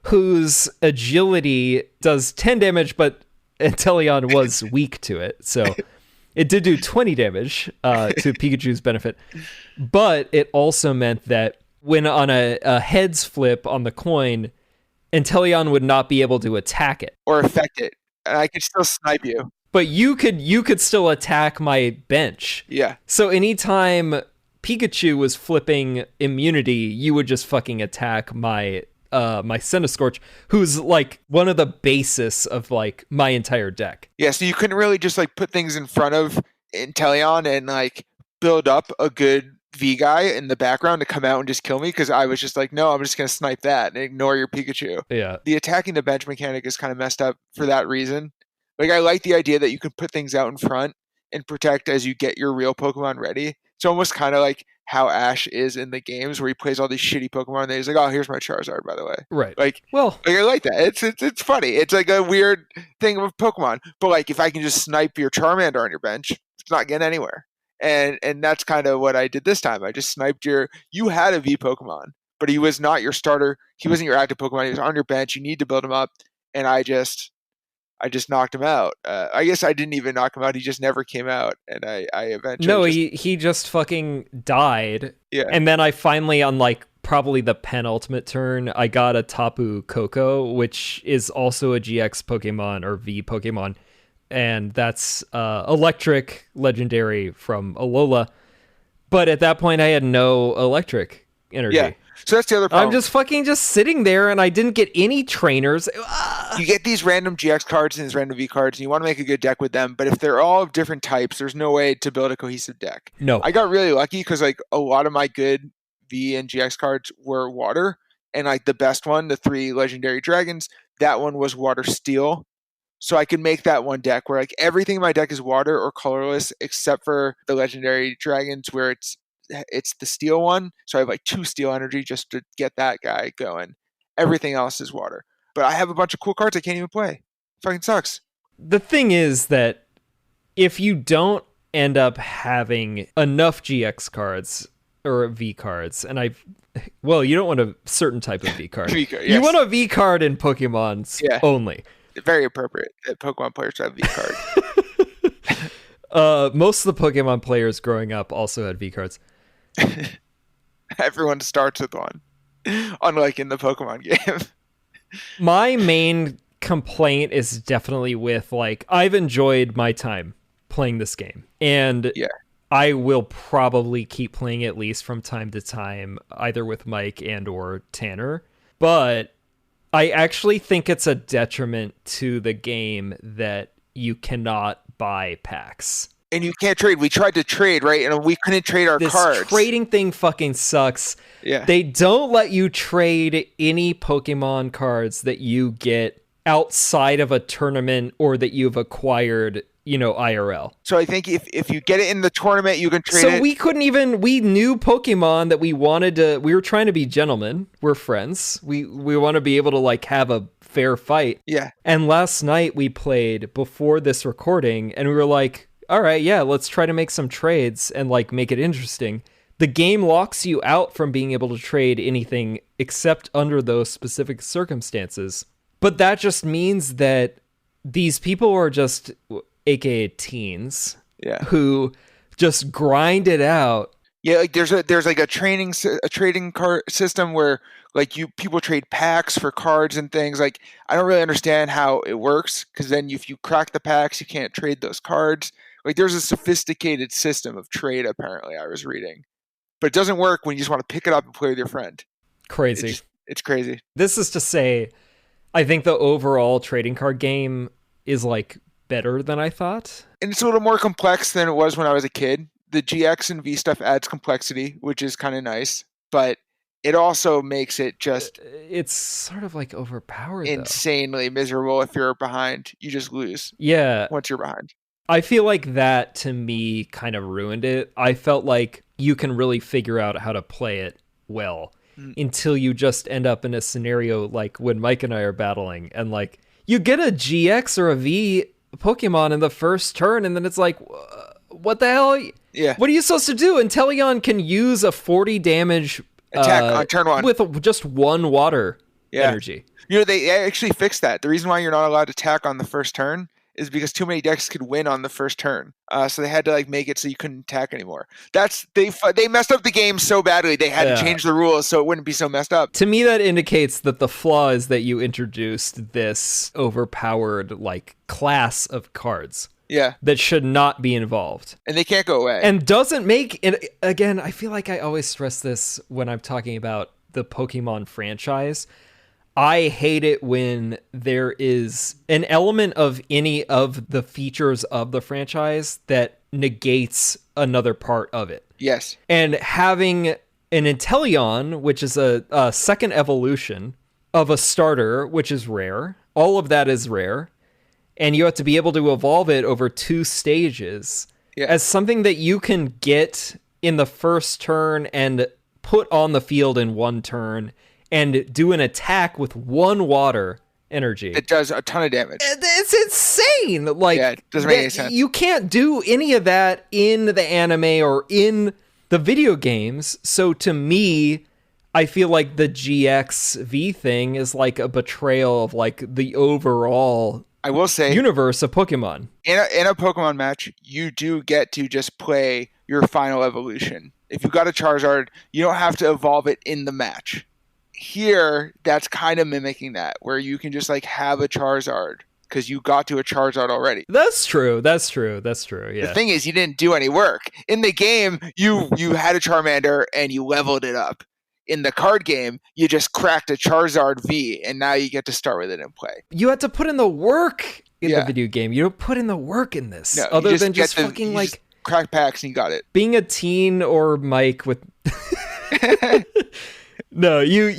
S1: whose agility does 10 damage, but Inteleon was weak to it, so it did do 20 damage to Pikachu's benefit. But it also meant that when on a heads flip on the coin, Inteleon would not be able to attack it.
S2: Or affect it. And I could still snipe you.
S1: But you could still attack my bench.
S2: Yeah.
S1: So anytime Pikachu was flipping immunity, you would just fucking attack my Centiskorch, who's like one of the basis of like my entire deck.
S2: Yeah, so you couldn't really just like put things in front of Inteleon and like build up a good V guy in the background to come out and just kill me, because I was just like, no, I'm just going to snipe that and ignore your Pikachu.
S1: Yeah.
S2: The attacking the bench mechanic is kind of messed up for that reason. Like, I like the idea that you can put things out in front and protect as you get your real Pokemon ready. It's almost kind of like how Ash is in the games, where he plays all these shitty Pokemon and he's like, oh, here's my Charizard, by the way.
S1: Right.
S2: Like, I like that. It's funny. It's like a weird thing of Pokemon. But like, if I can just snipe your Charmander on your bench, it's not getting anywhere. And that's kind of what I did this time. I just sniped you had a V Pokemon, but he was not your starter. He wasn't your active Pokemon. He was on your bench. You need to build him up. And I just knocked him out. I guess I didn't even knock him out. He just never came out. And I eventually...
S1: No, he just fucking died.
S2: Yeah.
S1: And then I finally, on like probably the penultimate turn, I got a Tapu Koko, which is also a GX Pokemon or V Pokemon. And that's electric legendary from Alola. But at that point, I had no electric energy.
S2: Yeah. So that's the other problem.
S1: I'm just sitting there, and I didn't get any trainers.
S2: You get these random GX cards and these random V cards, and you want to make a good deck with them. But if they're all of different types, there's no way to build a cohesive deck.
S1: No.
S2: I got really lucky because like a lot of my good V and GX cards were water. And like the best one, the 3 legendary dragons, that one was water steel. So I could make that one deck where like everything in my deck is water or colorless, except for the legendary dragons where it's the steel one. So I have like 2 steel energy just to get that guy going. Everything else is water. But I have a bunch of cool cards I can't even play. Fucking sucks.
S1: The thing is that if you don't end up having enough GX cards or V cards, and you don't want a certain type of V card.
S2: V card, yes.
S1: You want a V card in Pokemon's only.
S2: Very appropriate that Pokemon players have V cards.
S1: Most of the Pokemon players growing up also had V cards.
S2: Everyone starts with one, unlike in the Pokemon game.
S1: My main complaint is definitely with like, I've enjoyed my time playing this game, and I will probably keep playing at least from time to time, either with Mike and or Tanner. But I actually think it's a detriment to the game that you cannot buy packs.
S2: And you can't trade. We tried to trade, right? And we couldn't trade our cards.
S1: This trading thing fucking sucks.
S2: Yeah.
S1: They don't let you trade any Pokemon cards that you get outside of a tournament or that you've acquired, IRL.
S2: So I think if you get it in the tournament, you can trade it.
S1: So we knew Pokemon that we were trying to be gentlemen. We're friends. We want to be able to like have a fair fight.
S2: Yeah.
S1: And last night we played before this recording and we were like, all right, yeah, let's try to make some trades and like make it interesting. The game locks you out from being able to trade anything except under those specific circumstances. But that just means that these people are just, aka teens, who just grind it out.
S2: Yeah, like there's like a trading card system where like people trade packs for cards and things. Like I don't really understand how it works, because then if you crack the packs, you can't trade those cards. Like there's a sophisticated system of trade, apparently, I was reading. But it doesn't work when you just want to pick it up and play with your friend.
S1: Crazy.
S2: It's crazy.
S1: This is to say, I think the overall trading card game is like better than I thought.
S2: And it's a little more complex than it was when I was a kid. The GX and V stuff adds complexity, which is kind of nice. But it also makes it just...
S1: It's sort of like overpowered,
S2: insanely miserable if you're behind. You just lose.
S1: Yeah.
S2: Once you're behind.
S1: I feel like that, to me, kind of ruined it. I felt like you can really figure out how to play it well until you just end up in a scenario like when Mike and I are battling, and like you get a GX or a V Pokemon in the first turn, and then it's like, what the hell?
S2: Yeah.
S1: What are you supposed to do? Inteleon can use a 40 damage
S2: attack on turn 1
S1: with just 1 water energy.
S2: They actually fixed that. The reason why you're not allowed to attack on the first turn is because too many decks could win on the first turn. So they had to like make it so you couldn't attack anymore. They messed up the game so badly. They had to change the rules so it wouldn't be so messed up.
S1: To me, that indicates that the flaw is that you introduced this overpowered like class of cards.
S2: Yeah.
S1: That should not be involved.
S2: And they can't go away.
S1: And doesn't make it, again, I feel like I always stress this when I'm talking about the Pokemon franchise. I hate it when there is an element of any of the features of the franchise that negates another part of it.
S2: Yes.
S1: And having an Inteleon, which is a second evolution of a starter, which is rare. All of that is rare. And you have to be able to evolve it over 2 stages as something that you can get in the first turn and put on the field in 1 turn and do an attack with 1 water energy.
S2: It does a ton of damage.
S1: It's insane. Like,
S2: it doesn't make any sense.
S1: You can't do any of that in the anime or in the video games. So to me, I feel like the GXV thing is like a betrayal of like the overall,
S2: I will say,
S1: universe of Pokemon.
S2: In a Pokemon match, you do get to just play your final evolution. If you got a Charizard, you don't have to evolve it in the match. Here, that's kind of mimicking that, where you can just like have a Charizard because you got to a Charizard already.
S1: That's true. Yeah.
S2: The thing is, you didn't do any work. In the game, you had a Charmander and you leveled it up. In the card game, you just cracked a Charizard V, and now you get to start with it and play.
S1: You had to put in the work in the video game. You don't put in the work in this, other than just fucking like
S2: crack packs and you got it.
S1: Being a teen or Mike with. No, you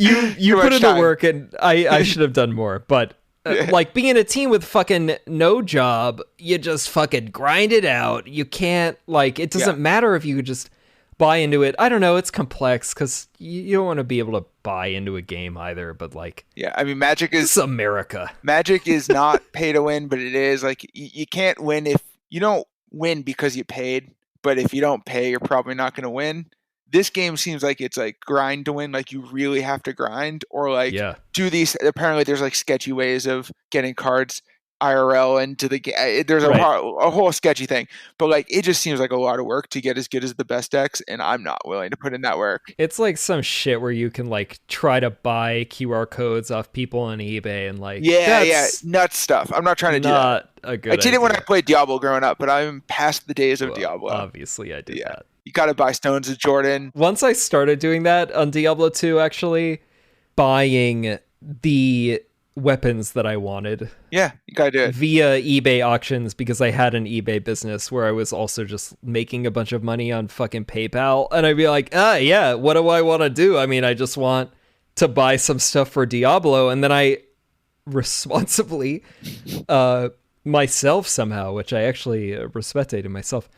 S1: put in the work, and I should have done more. But like being a teen with fucking no job, you just fucking grind it out. You can't it doesn't matter if you could just buy into it. I don't know. It's complex because you don't want to be able to buy into a game either. But
S2: I mean, Magic is
S1: this is America.
S2: Magic is not pay to win, but it is like you can't win if you don't win because you paid. But if you don't pay, you're probably not going to win. This game seems like it's like grind to win. Like you really have to grind or do these. Apparently, there's like sketchy ways of getting cards IRL into the game. There's a whole sketchy thing, but it just seems like a lot of work to get as good as the best decks, and I'm not willing to put in that work.
S1: It's like some shit where you can try to buy QR codes off people on eBay and
S2: nuts stuff. I'm not trying to do that.
S1: A good
S2: I did
S1: idea.
S2: it when I played Diablo growing up, but I'm past the days of Diablo.
S1: Obviously, I did that.
S2: You got to buy Stones of Jordan.
S1: Once I started doing that on Diablo 2, actually, buying the weapons that I wanted.
S2: Yeah, you gotta do it.
S1: Via eBay auctions, because I had an eBay business where I was also just making a bunch of money on fucking PayPal. And I'd be like, what do I want to do? I mean, I just want to buy some stuff for Diablo. And then I responsibly, myself somehow, which I actually respected in myself,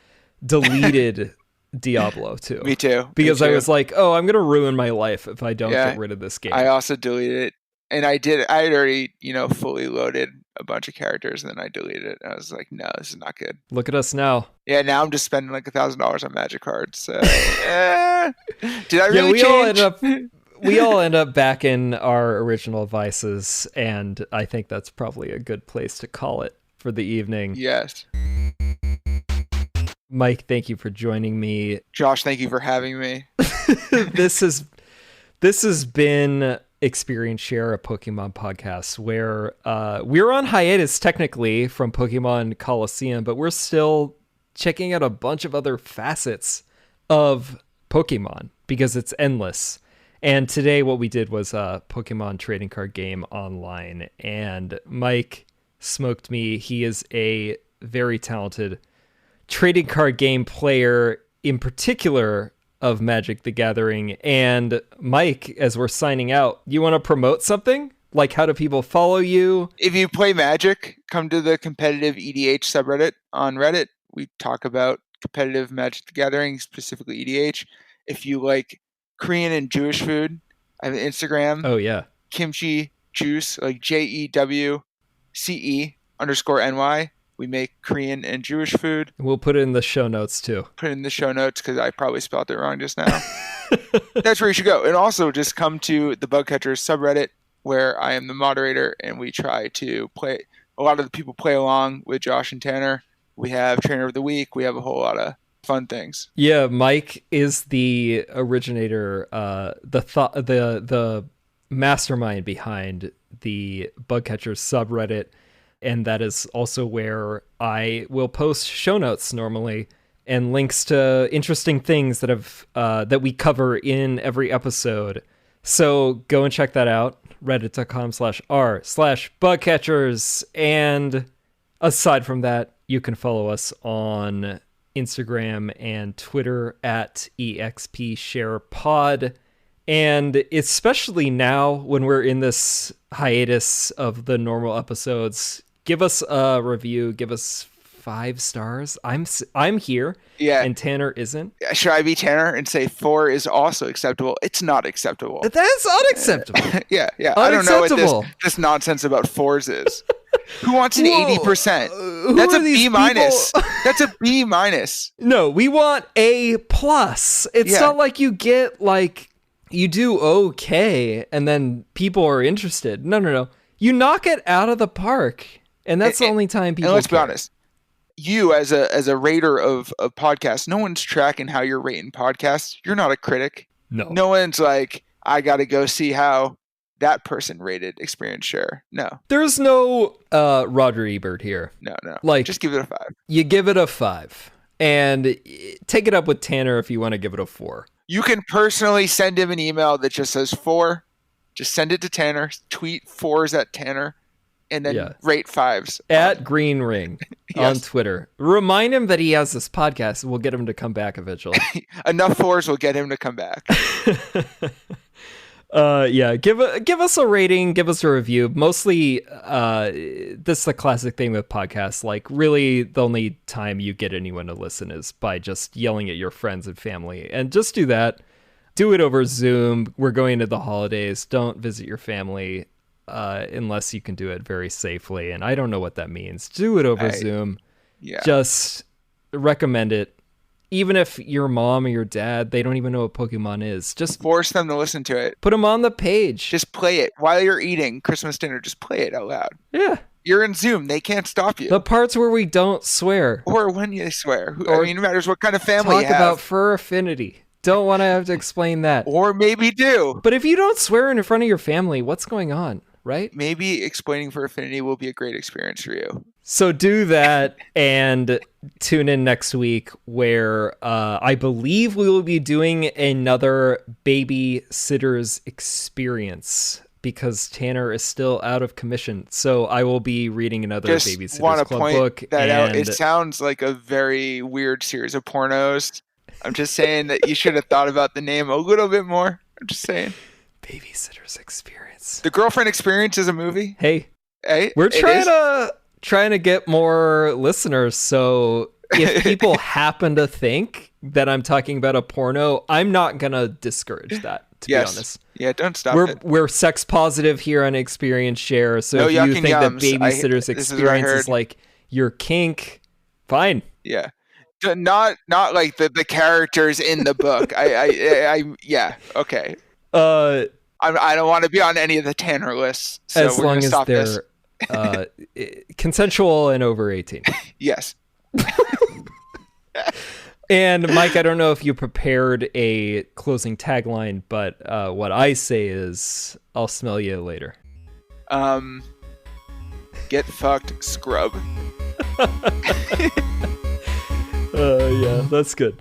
S1: deleted Diablo 2.
S2: Me too.
S1: Because I was like, I'm going to ruin my life if I don't get rid of this game.
S2: I also deleted it. And I had already, fully loaded a bunch of characters, and then I deleted it. I was like, no, this is not good.
S1: Look at us now.
S2: Yeah, now I'm just spending $1,000 on Magic cards. So, did I really change?
S1: We all end up back in our original vices, and I think that's probably a good place to call it for the evening.
S2: Yes.
S1: Mike, thank you for joining me.
S2: Josh, thank you for having me.
S1: This has been Experience Share, a Pokemon podcast, where we're on hiatus technically from Pokemon Coliseum, but we're still checking out a bunch of other facets of Pokemon because it's endless. And today what we did was a Pokemon trading card game online, and Mike smoked me. He is a very talented trading card game player, in particular of Magic the Gathering. And Mike, as we're signing out, you want to promote something? Like, how do people follow you?
S2: If you play Magic, come to the competitive EDH subreddit on Reddit. We talk about competitive Magic the Gathering, specifically EDH. If you like Korean and Jewish food, I have an Instagram.
S1: Oh, yeah.
S2: Kimchi Juice, like JEWCE_NY. We make Korean and Jewish food.
S1: We'll put it in the show notes, too.
S2: Put it in the show notes because I probably spelled it wrong just now. That's where you should go. And also just come to the Bugcatchers subreddit where I am the moderator and we try to a lot of the people play along with Josh and Tanner. We have Trainer of the Week. We have a whole lot of fun things.
S1: Yeah, Mike is the originator, the mastermind behind the Bug Catchers subreddit, and that is also where I will post show notes normally and links to interesting things that we cover in every episode. So go and check that out, reddit.com/r/bugcatchers. And aside from that, you can follow us on Instagram and Twitter at EXPSharePod. And especially now when we're in this hiatus of the normal episodes, give us a review, give us 5 stars. I'm here,
S2: Yeah.
S1: and Tanner isn't.
S2: Should I be Tanner and say 4 is also acceptable? It's not acceptable.
S1: That's unacceptable.
S2: Yeah. I don't know what
S1: Unacceptable.
S2: this nonsense about 4s is. Who wants an 80%?
S1: Who
S2: That's
S1: are
S2: a
S1: these
S2: B minus.
S1: people?
S2: That's a B minus.
S1: No, we want A+. It's
S2: Yeah.
S1: not like you get, like, you do okay, and then people are interested. No. You knock it out of the park, and that's the only time people
S2: And let's
S1: care.
S2: be honest. You as a rater of podcasts, no one's tracking how you're rating podcasts. You're not a critic. No one's like, I got to go see how that person rated Experience Share. No.
S1: There's no Roger Ebert here.
S2: No.
S1: Like,
S2: just give it a 5.
S1: You give it a 5. And take it up with Tanner if you want to give it a 4.
S2: You can personally send him an email that just says 4. Just send it to Tanner. Tweet 4s at Tanner. And then rate 5s.
S1: At Green Ring on Twitter. Remind him that he has this podcast. We'll get him to come back eventually.
S2: Enough 4s will get him to come back.
S1: Give us a rating, give us a review. Mostly, this is the classic thing with podcasts. Like, really, the only time you get anyone to listen is by just yelling at your friends and family. And just do that. Do it over Zoom. We're going into the holidays. Don't visit your family unless you can do it very safely. And I don't know what that means. Do it over Zoom.
S2: Yeah.
S1: Just recommend it. Even if your mom or your dad, they don't even know what Pokemon is. Just
S2: force them to listen to it.
S1: Put them on the page.
S2: Just play it while you're eating Christmas dinner. Just play it out loud.
S1: Yeah.
S2: You're in Zoom. They can't stop you.
S1: The parts where we don't swear.
S2: Or when you swear. I mean, it matters what kind of family you have.
S1: Talk about fur affinity. Don't want to have to explain that.
S2: Or maybe do.
S1: But if you don't swear in front of your family, what's going on, right?
S2: Maybe explaining for affinity will be a great experience for you.
S1: So do that and tune in next week where I believe we will be doing another babysitter's experience because Tanner is still out of commission. So I will be reading another Babysitter's Club book.
S2: That out. It sounds like a very weird series of pornos. I'm just saying that you should have thought about the name a little bit more. I'm just saying.
S1: Babysitter's Experience.
S2: The Girlfriend Experience is a movie.
S1: Hey, we're trying to get more listeners. So if people happen to think that I'm talking about a porno, I'm not gonna discourage that. To be honest,
S2: yeah, don't stop it.
S1: We're sex positive here on Experience Share. So if you think that Babysitter's Experience is like your kink, fine.
S2: Yeah. Not like the characters in the book. Yeah, okay. I don't want to be on any of the Tanner lists. So
S1: as long as they're consensual and over 18.
S2: Yes.
S1: And Mike, I don't know if you prepared a closing tagline, but what I say is, I'll smell you later.
S2: Get fucked, scrub.
S1: Yeah, that's good.